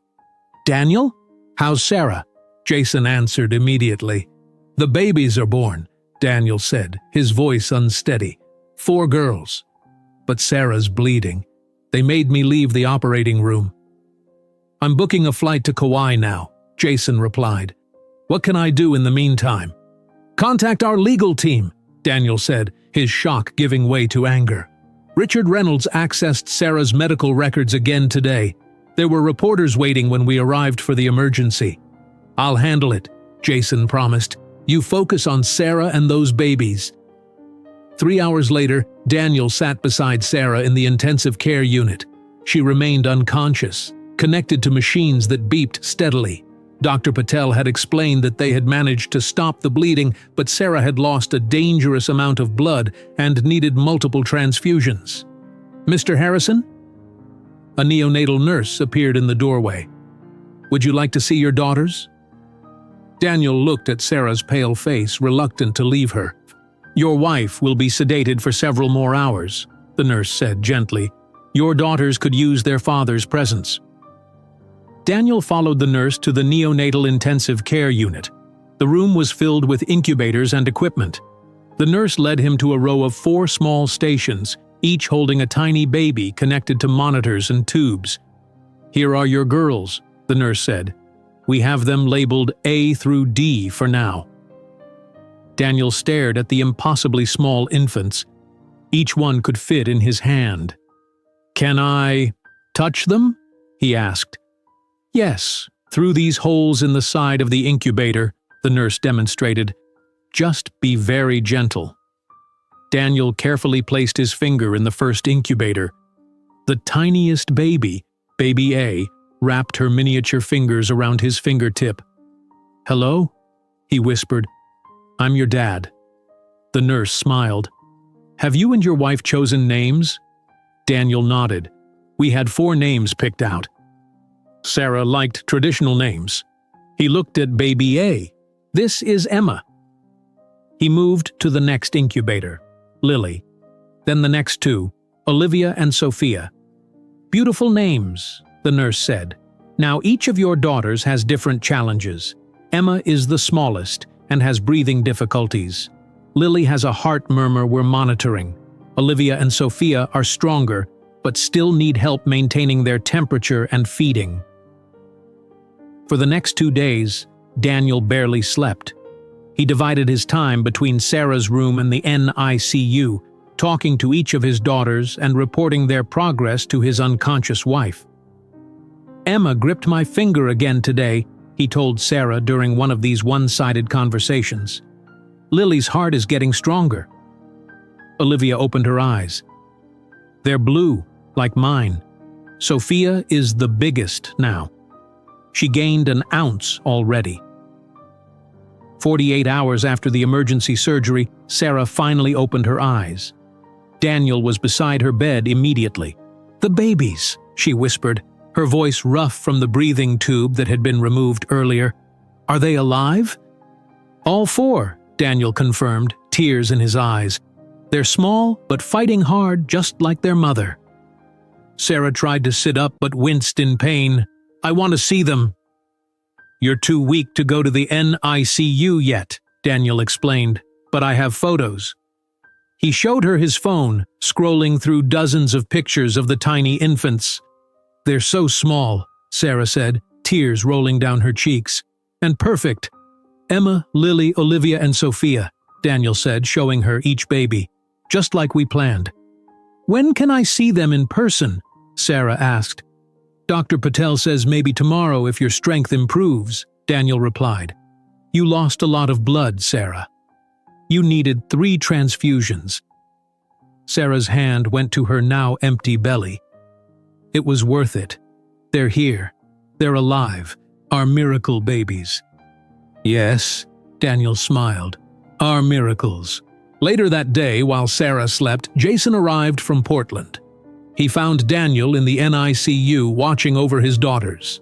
"Daniel? How's Sarah?" Jason answered immediately. "The babies are born," Daniel said, his voice unsteady. 4 girls. "But Sarah's bleeding. They made me leave the operating room." "I'm booking a flight to Kauai now," Jason replied. "What can I do in the meantime?" "Contact our legal team," Daniel said, his shock giving way to anger. "Richard Reynolds accessed Sarah's medical records again today. There were reporters waiting when we arrived for the emergency." "I'll handle it," Jason promised. "You focus on Sarah and those babies." 3 hours later, Daniel sat beside Sarah in the intensive care unit. She remained unconscious, connected to machines that beeped steadily. Dr. Patel had explained that they had managed to stop the bleeding, but Sarah had lost a dangerous amount of blood and needed multiple transfusions. "Mr. Harrison?" A neonatal nurse appeared in the doorway. "Would you like to see your daughters?" Daniel looked at Sarah's pale face, reluctant to leave her. "Your wife will be sedated for several more hours," the nurse said gently. "Your daughters could use their father's presence." Daniel followed the nurse to the neonatal intensive care unit. The room was filled with incubators and equipment. The nurse led him to a row of 4 small stations, each holding a tiny baby connected to monitors and tubes. "Here are your girls," the nurse said. "We have them labeled A through D for now." Daniel stared at the impossibly small infants. Each one could fit in his hand. "Can I touch them?" he asked. "Yes, through these holes in the side of the incubator," the nurse demonstrated. "Just be very gentle." Daniel carefully placed his finger in the first incubator. The tiniest baby, baby A, wrapped her miniature fingers around his fingertip. "Hello?" he whispered. "I'm your dad." The nurse smiled. "Have you and your wife chosen names?" Daniel nodded. "We had 4 names picked out." Sarah liked traditional names. He looked at baby A. "This is Emma." He moved to the next incubator, Lily. Then the next 2, Olivia and Sophia. "Beautiful names," the nurse said. "Now each of your daughters has different challenges. Emma is the smallest and has breathing difficulties. Lily has a heart murmur we're monitoring. Olivia and Sophia are stronger, but still need help maintaining their temperature and feeding." For the next 2 days, Daniel barely slept. He divided his time between Sarah's room and the NICU, talking to each of his daughters and reporting their progress to his unconscious wife. "Emma gripped my finger again today," he told Sarah during one of these one-sided conversations. "Lily's heart is getting stronger." Olivia opened her eyes. "They're blue, like mine. Sophia is the biggest now. She gained an ounce already." 48 hours after the emergency surgery, Sarah finally opened her eyes. Daniel was beside her bed immediately. "The babies," she whispered, her voice rough from the breathing tube that had been removed earlier. "Are they alive?" "All four," Daniel confirmed, tears in his eyes. "They're small, but fighting hard just like their mother." Sarah tried to sit up but winced in pain. "I want to see them." "You're too weak to go to the NICU yet," Daniel explained, "but I have photos." He showed her his phone, scrolling through dozens of pictures of the tiny infants. "They're so small," Sarah said, tears rolling down her cheeks. "And perfect. Emma, Lily, Olivia, and Sophia," Daniel said, showing her each baby. "Just like we planned." "When can I see them in person?" Sarah asked. "Dr. Patel says maybe tomorrow if your strength improves," Daniel replied. "You lost a lot of blood, Sarah. You needed 3 transfusions." Sarah's hand went to her now empty belly. "It was worth it. They're here. They're alive. Our miracle babies." "Yes," Daniel smiled. "Our miracles." Later that day, while Sarah slept, Jason arrived from Portland. He found Daniel in the NICU watching over his daughters.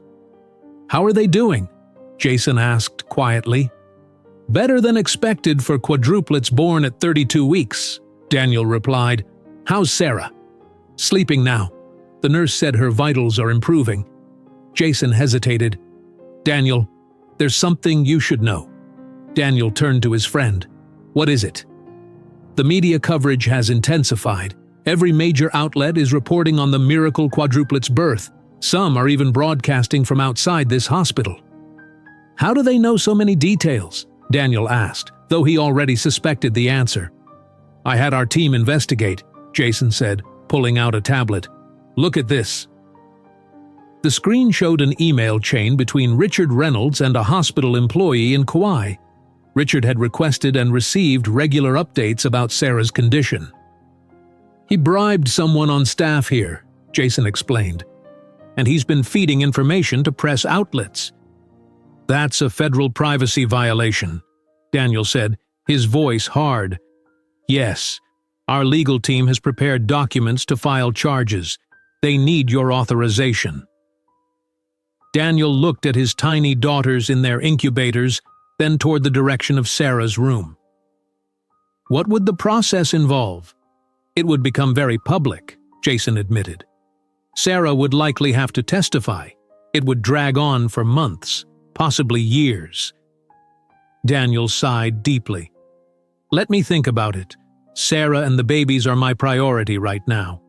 "How are they doing?" Jason asked quietly. "Better than expected for quadruplets born at 32 weeks, Daniel replied. "How's Sarah?" "Sleeping now. The nurse said her vitals are improving." Jason hesitated. "Daniel, there's something you should know." Daniel turned to his friend. "What is it?" "The media coverage has intensified. Every major outlet is reporting on the miracle quadruplet's birth. Some are even broadcasting from outside this hospital." "How do they know so many details?" Daniel asked, though he already suspected the answer. "I had our team investigate," Jason said, pulling out a tablet. "Look at this." The screen showed an email chain between Richard Reynolds and a hospital employee in Kauai. Richard had requested and received regular updates about Sarah's condition. "He bribed someone on staff here," Jason explained. "And he's been feeding information to press outlets." "That's a federal privacy violation," Daniel said, his voice hard. "Yes, our legal team has prepared documents to file charges. They need your authorization." Daniel looked at his tiny daughters in their incubators, then toward the direction of Sarah's room. "What would the process involve?" "It would become very public," Jason admitted. "Sarah would likely have to testify. It would drag on for months, possibly years." Daniel sighed deeply. "Let me think about it. Sarah and the babies are my priority right now."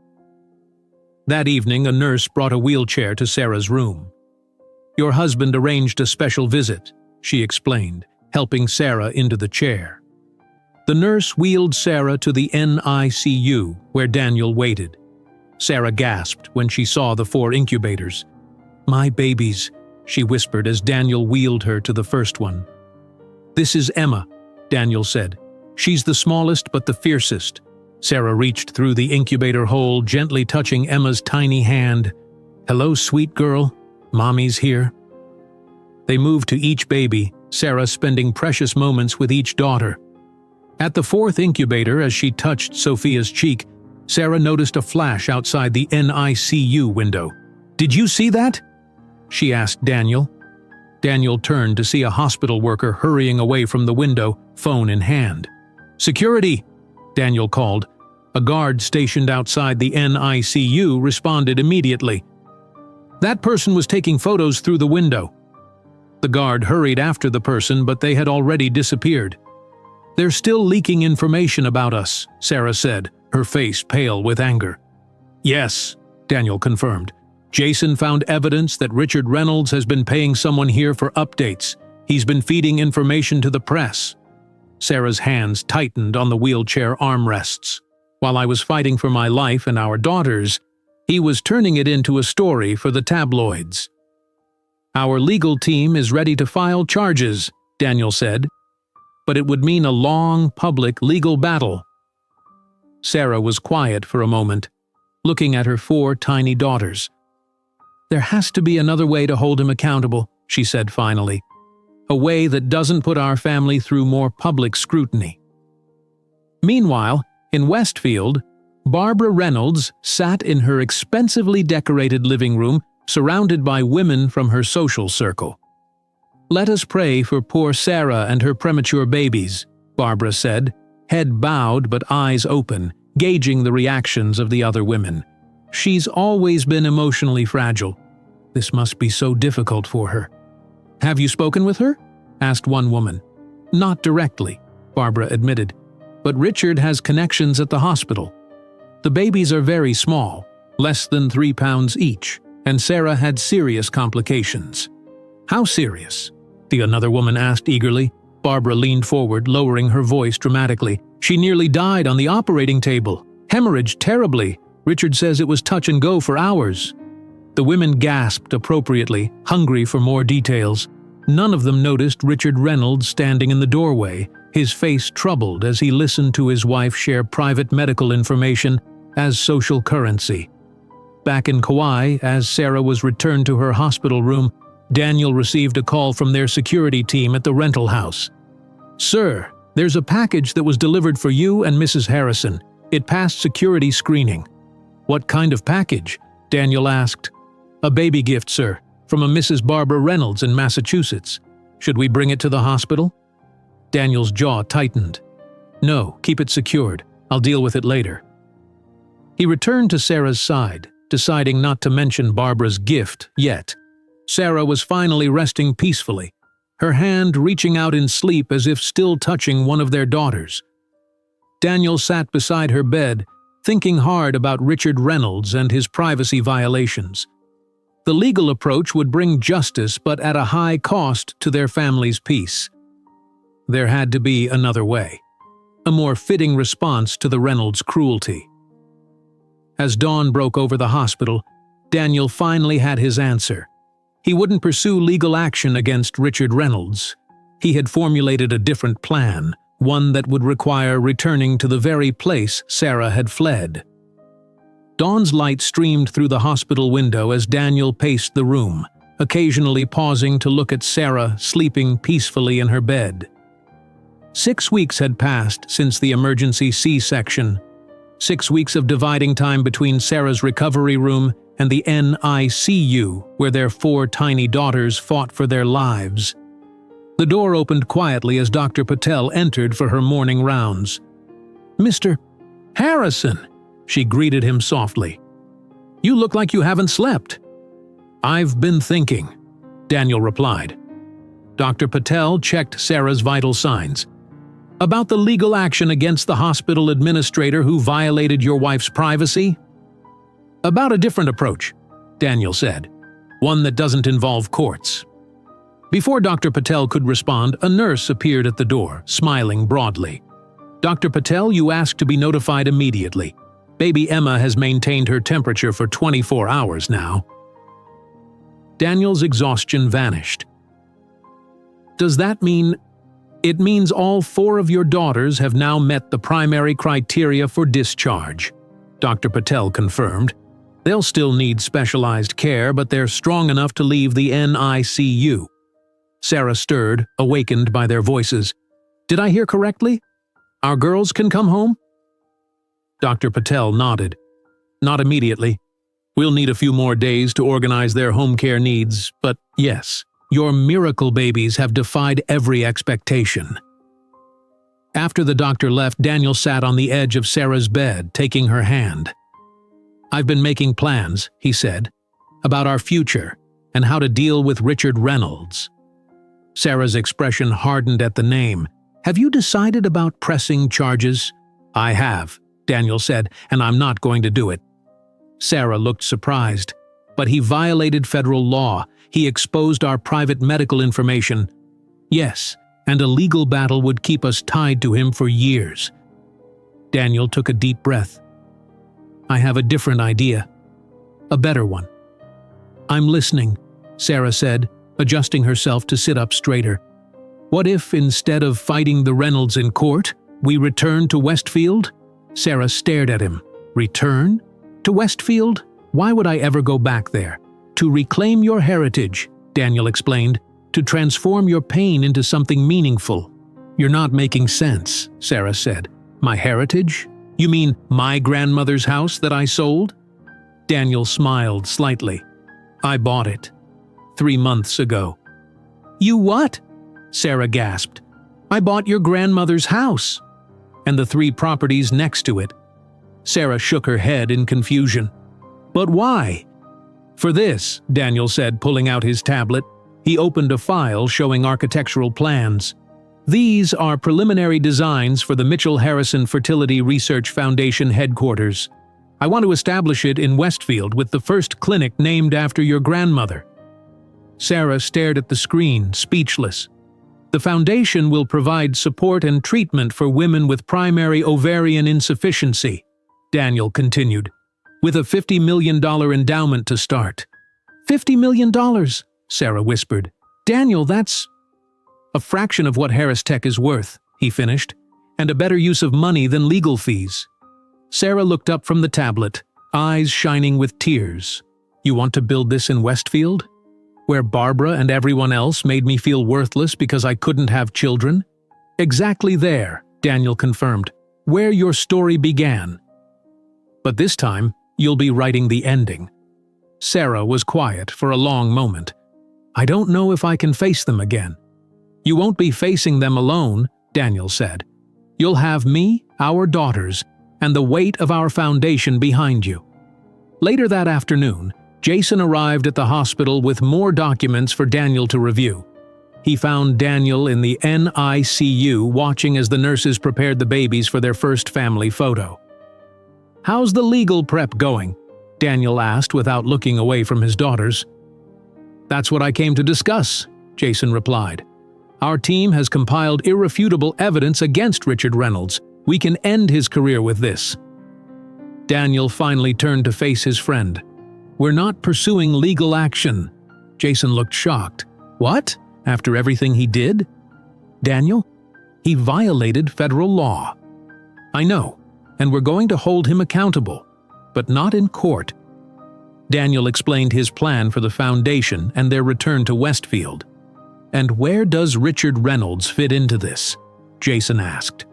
That evening, a nurse brought a wheelchair to Sarah's room. "Your husband arranged a special visit," she explained, helping Sarah into the chair. The nurse wheeled Sarah to the NICU, where Daniel waited. Sarah gasped when she saw the 4 incubators. "My babies," she whispered as Daniel wheeled her to the first one. "This is Emma," Daniel said. "She's the smallest but the fiercest." Sarah reached through the incubator hole, gently touching Emma's tiny hand. "Hello, sweet girl. Mommy's here." They moved to each baby, Sarah spending precious moments with each daughter. At the 4th incubator, as she touched Sophia's cheek, Sarah noticed a flash outside the NICU window. "Did you see that?" she asked Daniel. Daniel turned to see a hospital worker hurrying away from the window, phone in hand. "Security!" Daniel called. A guard stationed outside the NICU responded immediately. "That person was taking photos through the window." The guard hurried after the person, but they had already disappeared. "They're still leaking information about us," Sarah said, her face pale with anger. "Yes," Daniel confirmed. "Jason found evidence that Richard Reynolds has been paying someone here for updates. He's been feeding information to the press." Sarah's hands tightened on the wheelchair armrests. "While I was fighting for my life and our daughters, he was turning it into a story for the tabloids." "Our legal team is ready to file charges," Daniel said. "But it would mean a long, public legal battle." Sarah was quiet for a moment, looking at her 4 tiny daughters. "There has to be another way to hold him accountable," she said finally. "A way that doesn't put our family through more public scrutiny." Meanwhile, in Westfield, Barbara Reynolds sat in her expensively decorated living room, surrounded by women from her social circle. "Let us pray for poor Sarah and her premature babies," Barbara said, head bowed but eyes open, gauging the reactions of the other women. "She's always been emotionally fragile. This must be so difficult for her." "Have you spoken with her?" asked one woman. "Not directly," Barbara admitted, "but Richard has connections at the hospital. The babies are very small, less than 3 pounds each, and Sarah had serious complications." "How serious?" another woman asked eagerly. Barbara leaned forward, lowering her voice dramatically. "She nearly died on the operating table. Hemorrhaged terribly. Richard says it was touch and go for hours." The women gasped appropriately, hungry for more details. None of them noticed Richard Reynolds standing in the doorway, his face troubled as he listened to his wife share private medical information as social currency. Back in Kauai, as Sarah was returned to her hospital room, Daniel received a call from their security team at the rental house. "Sir, there's a package that was delivered for you and Mrs. Harrison. It passed security screening." "What kind of package?" Daniel asked. "A baby gift, sir, from a Mrs. Barbara Reynolds in Massachusetts. Should we bring it to the hospital?" Daniel's jaw tightened. "No, keep it secured. I'll deal with it later." He returned to Sarah's side, deciding not to mention Barbara's gift yet. Sarah was finally resting peacefully, her hand reaching out in sleep as if still touching one of their daughters. Daniel sat beside her bed, thinking hard about Richard Reynolds and his privacy violations. The legal approach would bring justice, but at a high cost to their family's peace. There had to be another way, a more fitting response to the Reynolds' cruelty. As dawn broke over the hospital, Daniel finally had his answer. He wouldn't pursue legal action against Richard Reynolds. He had formulated a different plan, one that would require returning to the very place Sarah had fled. Dawn's light streamed through the hospital window as Daniel paced the room, occasionally pausing to look at Sarah sleeping peacefully in her bed. 6 weeks had passed since the emergency C-section. 6 weeks of dividing time between Sarah's recovery room and the NICU, where their 4 tiny daughters fought for their lives. The door opened quietly as Dr. Patel entered for her morning rounds. "Mr. Harrison," she greeted him softly. "You look like you haven't slept." "I've been thinking," Daniel replied. Dr. Patel checked Sarah's vital signs. "About the legal action against the hospital administrator who violated your wife's privacy?" "About a different approach," Daniel said. "One that doesn't involve courts." Before Dr. Patel could respond, a nurse appeared at the door, smiling broadly. "Dr. Patel, you asked to be notified immediately. Baby Emma has maintained her temperature for 24 hours now." Daniel's exhaustion vanished. "Does that mean—" "It means all 4 of your daughters have now met the primary criteria for discharge," Dr. Patel confirmed. "They'll still need specialized care, but they're strong enough to leave the NICU." Sarah stirred, awakened by their voices. "Did I hear correctly? Our girls can come home?" Dr. Patel nodded. "Not immediately. We'll need a few more days to organize their home care needs, but yes, your miracle babies have defied every expectation." After the doctor left, Daniel sat on the edge of Sarah's bed, taking her hand. "I've been making plans," he said, "about our future and how to deal with Richard Reynolds." Sarah's expression hardened at the name. "Have you decided about pressing charges?" "I have," Daniel said, "and I'm not going to do it." Sarah looked surprised. "But he violated federal law. He exposed our private medical information." "Yes, and a legal battle would keep us tied to him for years." Daniel took a deep breath. "I have a different idea. A better one." "I'm listening," Sarah said, adjusting herself to sit up straighter. "What if, instead of fighting the Reynolds in court, we return to Westfield?" Sarah stared at him. "Return? To Westfield? Why would I ever go back there?" "To reclaim your heritage," Daniel explained. "To transform your pain into something meaningful." "You're not making sense," Sarah said. "My heritage? You mean my grandmother's house that I sold?" Daniel smiled slightly. "I bought it 3 months ago." "You what?" Sarah gasped. "I bought your grandmother's house." "And the 3 properties next to it." Sarah shook her head in confusion. "But why?" "For this," Daniel said, pulling out his tablet. He opened a file showing architectural plans. "These are preliminary designs for the Mitchell Harrison Fertility Research Foundation headquarters. I want to establish it in Westfield with the first clinic named after your grandmother." Sarah stared at the screen, speechless. "The foundation will provide support and treatment for women with primary ovarian insufficiency," Daniel continued, "with a $50 million endowment to start." $50 million, Sarah whispered. "Daniel, that's a fraction of what Harris Tech is worth," he finished, "and a better use of money than legal fees." Sarah looked up from the tablet, eyes shining with tears. "You want to build this in Westfield? Where Barbara and everyone else made me feel worthless because I couldn't have children?" "Exactly there," Daniel confirmed, "where your story began. But this time, you'll be writing the ending." Sarah was quiet for a long moment. "I don't know if I can face them again." "You won't be facing them alone," Daniel said. "You'll have me, our daughters, and the weight of our foundation behind you." Later that afternoon, Jason arrived at the hospital with more documents for Daniel to review. He found Daniel in the NICU watching as the nurses prepared the babies for their first family photo. "How's the legal prep going?" Daniel asked without looking away from his daughters. "That's what I came to discuss," Jason replied. "Our team has compiled irrefutable evidence against Richard Reynolds. We can end his career with this." Daniel finally turned to face his friend. "We're not pursuing legal action." Jason looked shocked. "What? After everything he did?" "Daniel, he violated federal law." "I know, and we're going to hold him accountable, but not in court." Daniel explained his plan for the foundation and their return to Westfield. "And where does Richard Reynolds fit into this?" Jason asked.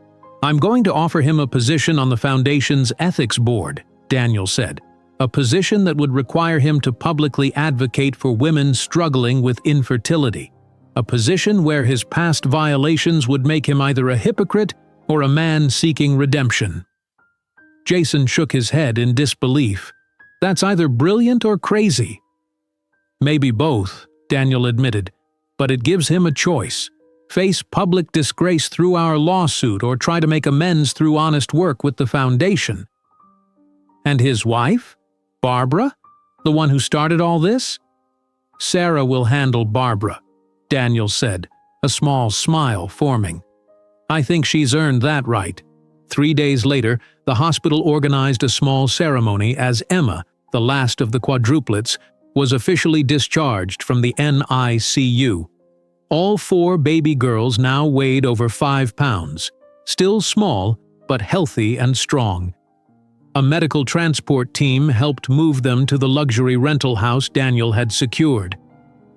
"I'm going to offer him a position on the foundation's ethics board," Daniel said. "A position that would require him to publicly advocate for women struggling with infertility. A position where his past violations would make him either a hypocrite or a man seeking redemption." Jason shook his head in disbelief. "That's either brilliant or crazy." "Maybe both," Daniel admitted, "but it gives him a choice. Face public disgrace through our lawsuit or try to make amends through honest work with the foundation." "And his wife? Barbara? The one who started all this?" "Sarah will handle Barbara," Daniel said, a small smile forming. "I think she's earned that right." 3 days later, the hospital organized a small ceremony as Emma, the last of the quadruplets, was officially discharged from the NICU. All 4 baby girls now weighed over 5 pounds, still small but healthy and strong. A medical transport team helped move them to the luxury rental house Daniel had secured.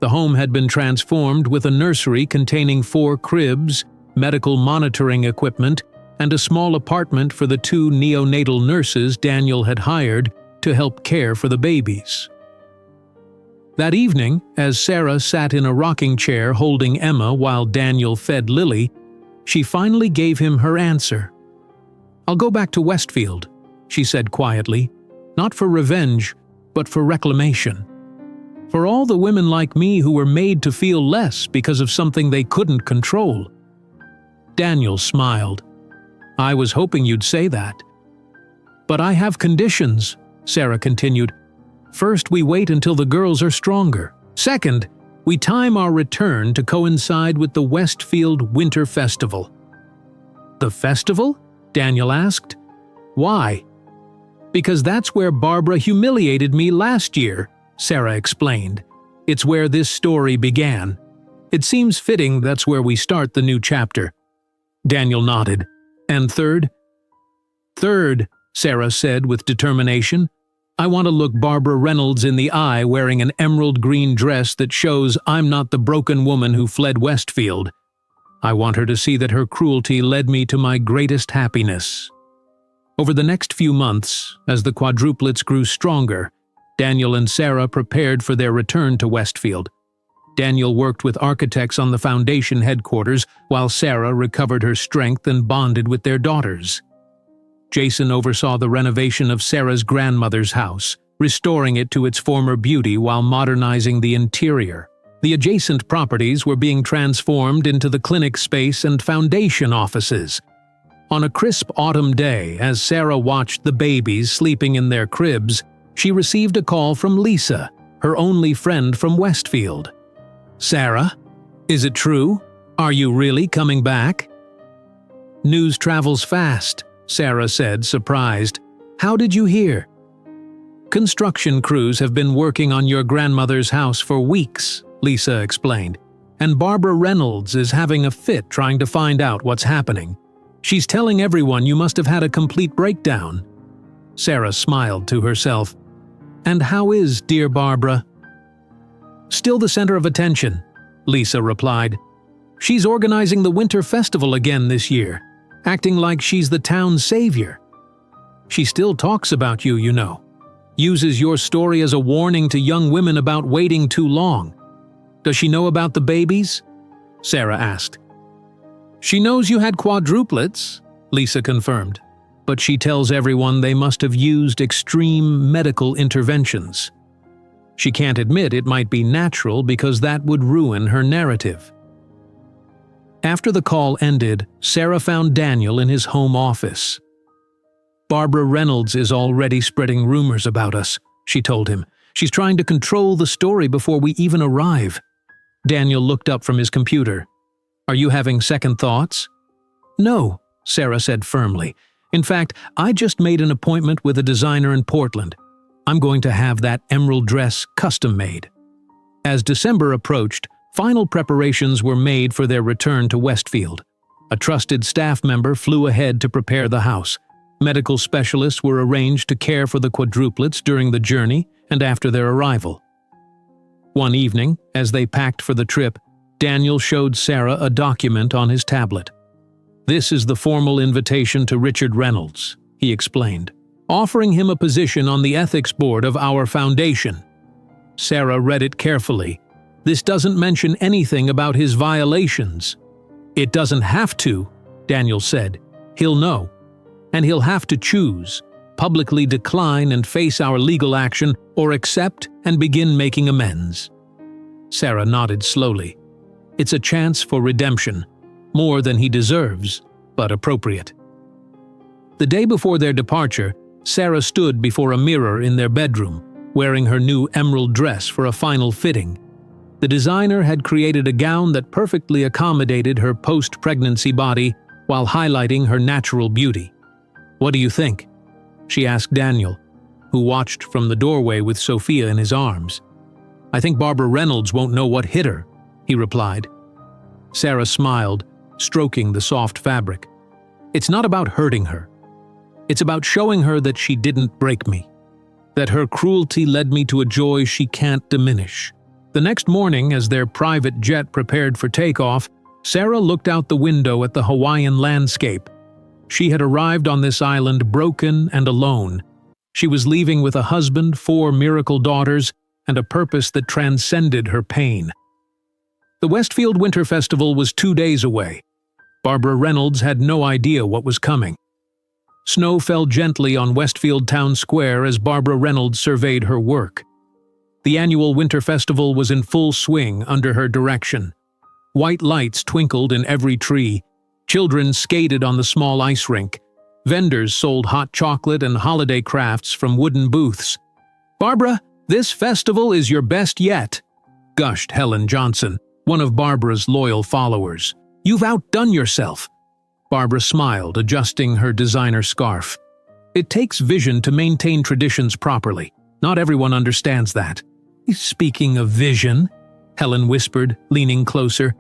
The home had been transformed with a nursery containing 4 cribs, medical monitoring equipment, and a small apartment for the 2 neonatal nurses Daniel had hired to help care for the babies. That evening, as Sarah sat in a rocking chair holding Emma while Daniel fed Lily, she finally gave him her answer. "I'll go back to Westfield," she said quietly, "not for revenge, but for reclamation. For all the women like me who were made to feel less because of something they couldn't control." Daniel smiled. "I was hoping you'd say that." "But I have conditions," Sarah continued. "First, we wait until the girls are stronger. Second, we time our return to coincide with the Westfield Winter Festival." "The festival?" Daniel asked. "Why?" "Because that's where Barbara humiliated me last year," Sarah explained. It's where this story began. It seems fitting that's where we start the new chapter." Daniel nodded. "And third?" "Third," Sarah said with determination. "I want to look Barbara Reynolds in the eye wearing an emerald green dress that shows I'm not the broken woman who fled Westfield. I want her to see that her cruelty led me to my greatest happiness." Over the next few months, as the quadruplets grew stronger, Daniel and Sarah prepared for their return to Westfield. Daniel worked with architects on the foundation headquarters, while Sarah recovered her strength and bonded with their daughters. Jason oversaw the renovation of Sarah's grandmother's house, restoring it to its former beauty while modernizing the interior. The adjacent properties were being transformed into the clinic space and foundation offices. On a crisp autumn day, as Sarah watched the babies sleeping in their cribs, she received a call from Lisa, her only friend from Westfield. "Sarah, is it true? Are you really coming back?" "News travels fast," Sarah said, surprised. "How did you hear?" "Construction crews have been working on your grandmother's house for weeks," Lisa explained, "and Barbara Reynolds is having a fit trying to find out what's happening. She's telling everyone you must have had a complete breakdown." Sarah smiled to herself. "And how is dear Barbara?" "Still the center of attention," Lisa replied. "She's organizing the Winter Festival again this year, acting like she's the town's savior. She still talks about you, you know. Uses your story as a warning to young women about waiting too long. Does she know about the babies?" Sarah asked. "She knows you had quadruplets," Lisa confirmed, "but she tells everyone they must have used extreme medical interventions. She can't admit it might be natural because that would ruin her narrative." After the call ended, Sarah found Daniel in his home office. "Barbara Reynolds is already spreading rumors about us," she told him. "She's trying to control the story before we even arrive." Daniel looked up from his computer. "Are you having second thoughts?" "No," Sarah said firmly. "In fact, I just made an appointment with a designer in Portland. I'm going to have that emerald dress custom made." As December approached, final preparations were made for their return to Westfield. A trusted staff member flew ahead to prepare the house. Medical specialists were arranged to care for the quadruplets during the journey and after their arrival. One evening, as they packed for the trip, Daniel showed Sarah a document on his tablet. "This is the formal invitation to Richard Reynolds," he explained, "offering him a position on the ethics board of our foundation." Sarah read it carefully. "This doesn't mention anything about his violations." "It doesn't have to," Daniel said. "He'll know. And he'll have to choose, publicly decline and face our legal action, or accept and begin making amends." Sarah nodded slowly. "It's a chance for redemption. More than he deserves, but appropriate." The day before their departure, Sarah stood before a mirror in their bedroom, wearing her new emerald dress for a final fitting. The designer had created a gown that perfectly accommodated her post-pregnancy body while highlighting her natural beauty. "What do you think?" she asked Daniel, who watched from the doorway with Sophia in his arms. "I think Barbara Reynolds won't know what hit her," he replied. Sarah smiled, stroking the soft fabric. "It's not about hurting her. It's about showing her that she didn't break me, that her cruelty led me to a joy she can't diminish." The next morning, as their private jet prepared for takeoff, Sarah looked out the window at the Hawaiian landscape. She had arrived on this island broken and alone. She was leaving with a husband, 4 miracle daughters, and a purpose that transcended her pain. The Westfield Winter Festival was 2 days away. Barbara Reynolds had no idea what was coming. Snow fell gently on Westfield Town Square as Barbara Reynolds surveyed her work. The annual Winter Festival was in full swing under her direction. White lights twinkled in every tree. Children skated on the small ice rink. Vendors sold hot chocolate and holiday crafts from wooden booths. "Barbara, this festival is your best yet," gushed Helen Johnson, one of Barbara's loyal followers. "You've outdone yourself." Barbara smiled, adjusting her designer scarf. "It takes vision to maintain traditions properly. Not everyone understands that." Speaking of vision, Helen whispered, leaning closer,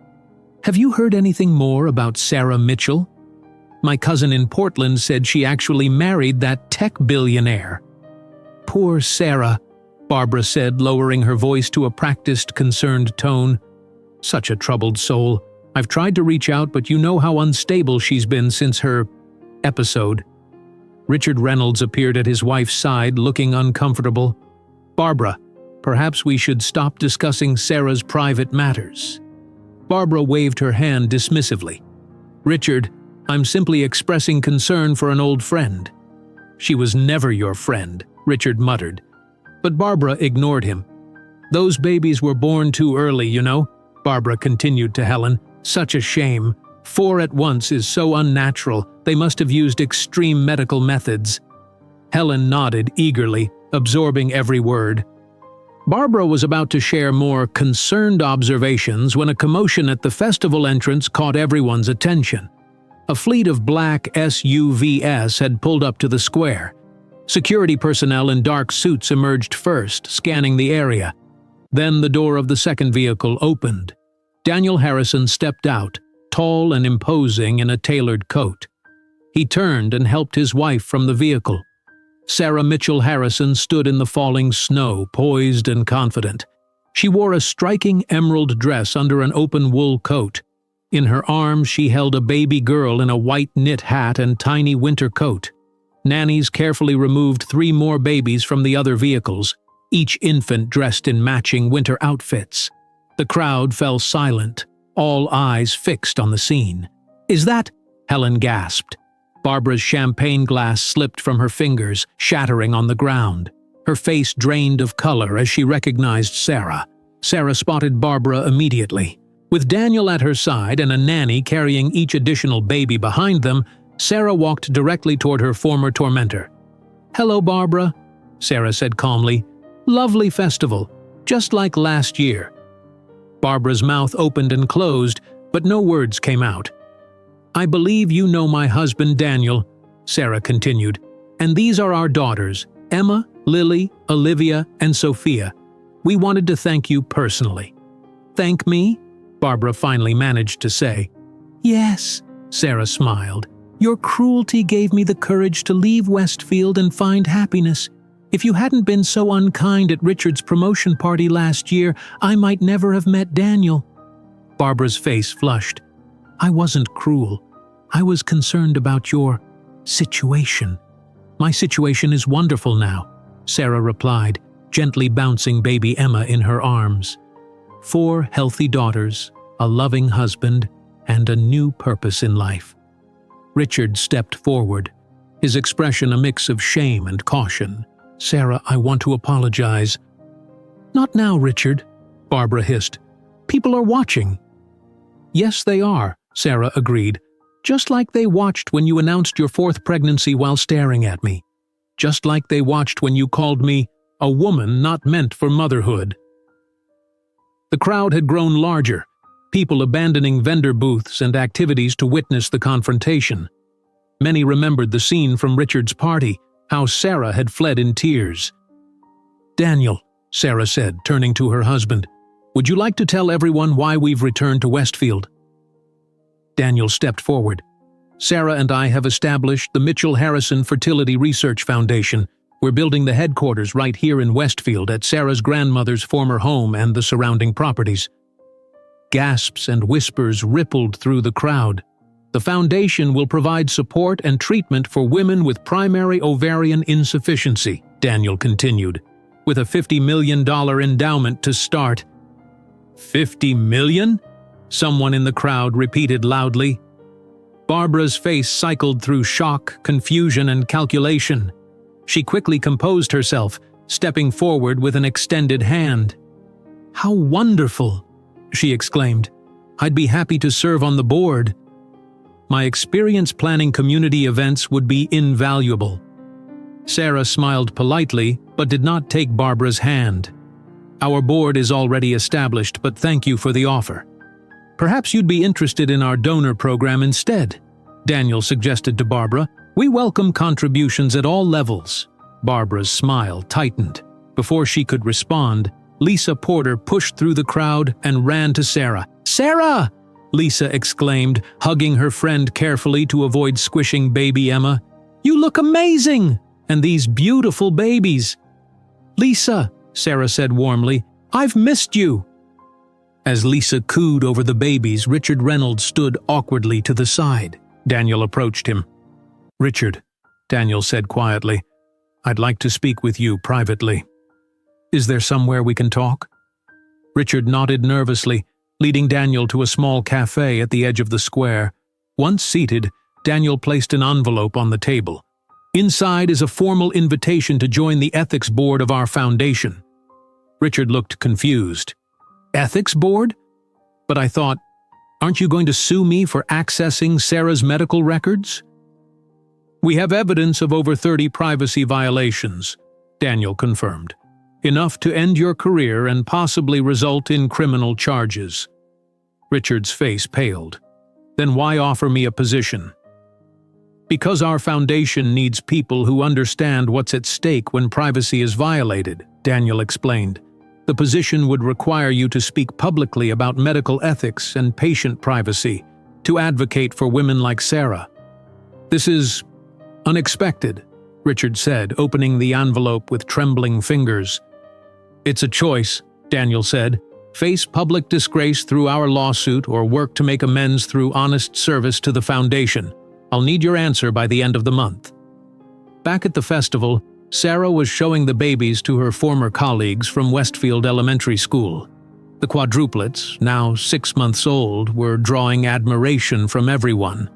have you heard anything more about Sarah Mitchell? My cousin in Portland said she actually married that tech billionaire. Poor Sarah, Barbara said, lowering her voice to a practiced, concerned tone. Such a troubled soul. I've tried to reach out, but you know how unstable she's been since her episode. Richard Reynolds appeared at his wife's side, looking uncomfortable. Barbara, perhaps we should stop discussing Sarah's private matters. Barbara waved her hand dismissively. Richard, I'm simply expressing concern for an old friend. She was never your friend, Richard muttered. But Barbara ignored him. Those babies were born too early, you know, Barbara continued to Helen. Such a shame. 4 at once is so unnatural. They must have used extreme medical methods. Helen nodded eagerly, absorbing every word. Barbara was about to share more concerned observations when a commotion at the festival entrance caught everyone's attention. A fleet of black SUVs had pulled up to the square. Security personnel in dark suits emerged first, scanning the area. Then the door of the second vehicle opened. Daniel Harrison stepped out, tall and imposing in a tailored coat. He turned and helped his wife from the vehicle. Sarah Mitchell Harrison stood in the falling snow, poised and confident. She wore a striking emerald dress under an open wool coat. In her arms she held a baby girl in a white knit hat and tiny winter coat. Nannies carefully removed 3 more babies from the other vehicles, each infant dressed in matching winter outfits. The crowd fell silent, all eyes fixed on the scene. Is that? Helen gasped. Barbara's champagne glass slipped from her fingers, shattering on the ground. Her face drained of color as she recognized Sarah. Sarah spotted Barbara immediately. With Daniel at her side and a nanny carrying each additional baby behind them, Sarah walked directly toward her former tormentor. "Hello, Barbara," Sarah said calmly. "Lovely festival, just like last year." Barbara's mouth opened and closed, but no words came out. "I believe you know my husband Daniel," Sarah continued, "and these are our daughters, Emma, Lily, Olivia, and Sophia. We wanted to thank you personally." "Thank me?" Barbara finally managed to say. "Yes," Sarah smiled. "Your cruelty gave me the courage to leave Westfield and find happiness. If you hadn't been so unkind at Richard's promotion party last year, I might never have met Daniel." Barbara's face flushed. "I wasn't cruel. I was concerned about your situation." "My situation is wonderful now," Sarah replied, gently bouncing baby Emma in her arms. 4 healthy daughters, a loving husband, and a new purpose in life. Richard stepped forward, his expression a mix of shame and caution. "Sarah, I want to apologize." "Not now, Richard," Barbara hissed. "People are watching." "Yes, they are," Sarah agreed. "Just like they watched when you announced your 4th pregnancy while staring at me. Just like they watched when you called me a woman not meant for motherhood." The crowd had grown larger, people abandoning vendor booths and activities to witness the confrontation. Many remembered the scene from Richard's party, how Sarah had fled in tears. "Daniel," Sarah said, turning to her husband, "would you like to tell everyone why we've returned to Westfield?" Daniel stepped forward. "Sarah and I have established the Mitchell Harrison Fertility Research Foundation. We're building the headquarters right here in Westfield at Sarah's grandmother's former home and the surrounding properties." Gasps and whispers rippled through the crowd. "The foundation will provide support and treatment for women with primary ovarian insufficiency," Daniel continued, "with a $50 million endowment to start." "$50 million?" someone in the crowd repeated loudly. Barbara's face cycled through shock, confusion, and calculation. She quickly composed herself, stepping forward with an extended hand. "How wonderful!" she exclaimed. "I'd be happy to serve on the board. My experience planning community events would be invaluable." Sarah smiled politely, but did not take Barbara's hand. "Our board is already established, but thank you for the offer. Perhaps you'd be interested in our donor program instead," Daniel suggested to Barbara. "We welcome contributions at all levels." Barbara's smile tightened. Before she could respond, Lisa Porter pushed through the crowd and ran to Sarah. "Sarah!" Lisa exclaimed, hugging her friend carefully to avoid squishing baby Emma. "You look amazing! And these beautiful babies!" "Lisa," Sarah said warmly, "I've missed you." As Lisa cooed over the babies, Richard Reynolds stood awkwardly to the side. Daniel approached him. "Richard," Daniel said quietly, "I'd like to speak with you privately. Is there somewhere we can talk?" Richard nodded nervously, leading Daniel to a small cafe at the edge of the square. Once seated, Daniel placed an envelope on the table. "Inside is a formal invitation to join the ethics board of our foundation." Richard looked confused. "Ethics board? But I thought, aren't you going to sue me for accessing Sarah's medical records?" "We have evidence of over 30 privacy violations," Daniel confirmed. "Enough to end your career and possibly result in criminal charges." Richard's face paled. "Then why offer me a position?" "Because our foundation needs people who understand what's at stake when privacy is violated," Daniel explained. "The position would require you to speak publicly about medical ethics and patient privacy, to advocate for women like Sarah." "This is unexpected," Richard said, opening the envelope with trembling fingers. "It's a choice," Daniel said. "Face public disgrace through our lawsuit or work to make amends through honest service to the foundation. I'll need your answer by the end of the month." Back at the festival, Sarah was showing the babies to her former colleagues from Westfield Elementary School. The quadruplets, now 6 months old, were drawing admiration from everyone.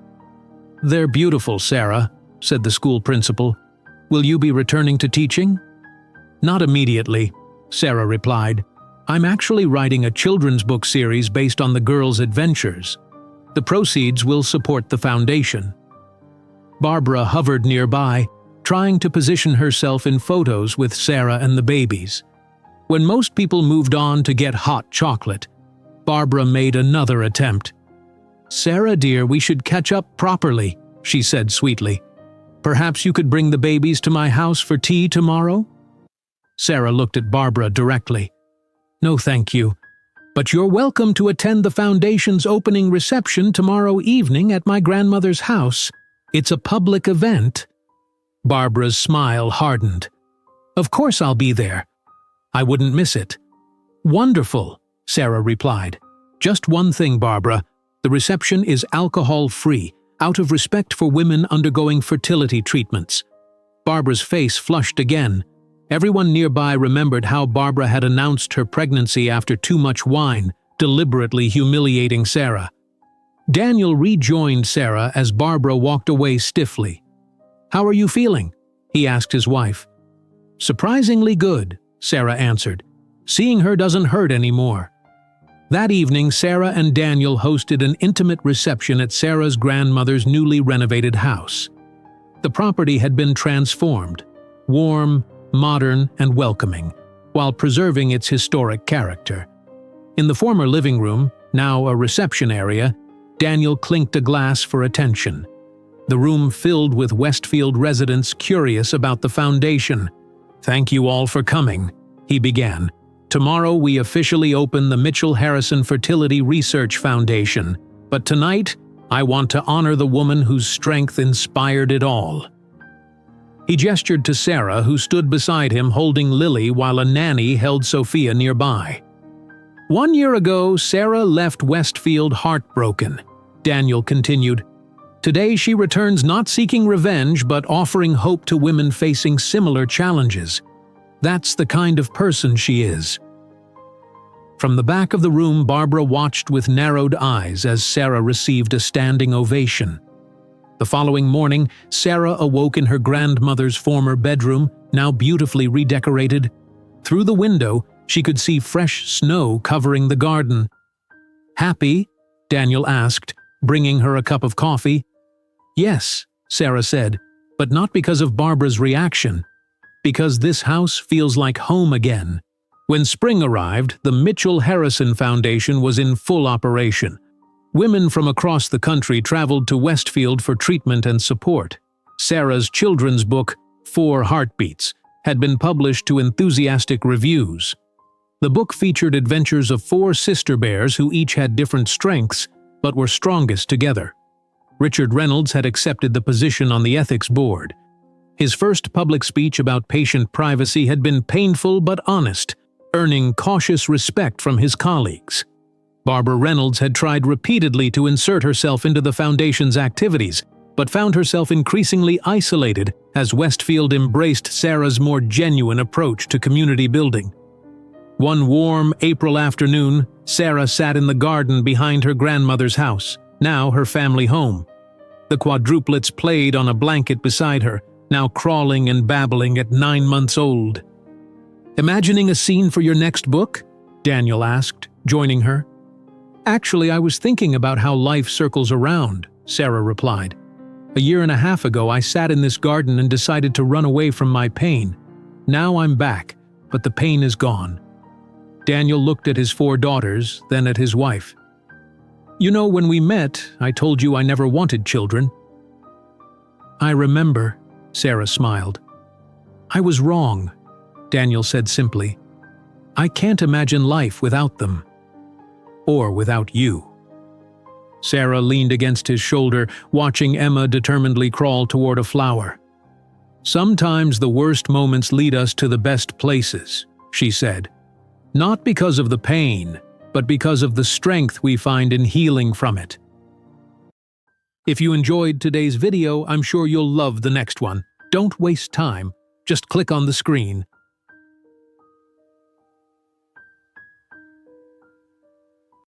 "They're beautiful, Sarah," said the school principal. "Will you be returning to teaching?" "Not immediately," Sarah replied. "I'm actually writing a children's book series based on the girls' adventures. The proceeds will support the foundation." Barbara hovered nearby, trying to position herself in photos with Sarah and the babies. When most people moved on to get hot chocolate, Barbara made another attempt. "Sarah, dear, we should catch up properly," she said sweetly. "Perhaps you could bring the babies to my house for tea tomorrow?" Sarah looked at Barbara directly. "No, thank you. But you're welcome to attend the foundation's opening reception tomorrow evening at my grandmother's house. It's a public event." Barbara's smile hardened. "Of course I'll be there. I wouldn't miss it." "Wonderful," Sarah replied. "Just one thing, Barbara. The reception is alcohol-free, out of respect for women undergoing fertility treatments." Barbara's face flushed again. Everyone nearby remembered how Barbara had announced her pregnancy after too much wine, deliberately humiliating Sarah. Daniel rejoined Sarah as Barbara walked away stiffly. "How are you feeling?" he asked his wife. "Surprisingly good," Sarah answered. "Seeing her doesn't hurt anymore." That evening, Sarah and Daniel hosted an intimate reception at Sarah's grandmother's newly renovated house. The property had been transformed, warm, modern, and welcoming, while preserving its historic character. In the former living room, now a reception area, Daniel clinked a glass for attention. The room filled with Westfield residents curious about the foundation. "Thank you all for coming," he began. "Tomorrow we officially open the Mitchell Harrison Fertility Research Foundation, but tonight I want to honor the woman whose strength inspired it all." He gestured to Sarah, who stood beside him holding Lily while a nanny held Sophia nearby. "1 year ago, Sarah left Westfield heartbroken," Daniel continued. "Today she returns not seeking revenge but offering hope to women facing similar challenges. That's the kind of person she is." From the back of the room, Barbara watched with narrowed eyes as Sarah received a standing ovation. The following morning, Sarah awoke in her grandmother's former bedroom, now beautifully redecorated. Through the window, she could see fresh snow covering the garden. "Happy?" Daniel asked, bringing her a cup of coffee. "Yes," Sarah said, "but not because of Barbara's reaction. Because this house feels like home again." When spring arrived, the Mitchell Harrison Foundation was in full operation. Women from across the country traveled to Westfield for treatment and support. Sarah's children's book, 4 Heartbeats, had been published to enthusiastic reviews. The book featured adventures of 4 sister bears who each had different strengths, but were strongest together. Richard Reynolds had accepted the position on the ethics board. His first public speech about patient privacy had been painful but honest, earning cautious respect from his colleagues. Barbara Reynolds had tried repeatedly to insert herself into the Foundation's activities, but found herself increasingly isolated as Westfield embraced Sarah's more genuine approach to community building. One warm April afternoon, Sarah sat in the garden behind her grandmother's house, now her family home. The quadruplets played on a blanket beside her, now crawling and babbling at 9 months old. "Imagining a scene for your next book?" Daniel asked, joining her. "Actually, I was thinking about how life circles around," Sarah replied. "A year and a half ago, I sat in this garden and decided to run away from my pain. Now I'm back, but the pain is gone." Daniel looked at his 4 daughters, then at his wife. "You know, when we met, I told you I never wanted children." "I remember," Sarah smiled. "I was wrong," Daniel said simply. "I can't imagine life without them. Or without you." Sarah leaned against his shoulder, watching Emma determinedly crawl toward a flower. "Sometimes the worst moments lead us to the best places," she said. "Not because of the pain, but because of the strength we find in healing from it." If you enjoyed today's video, I'm sure you'll love the next one. Don't waste time. Just click on the screen.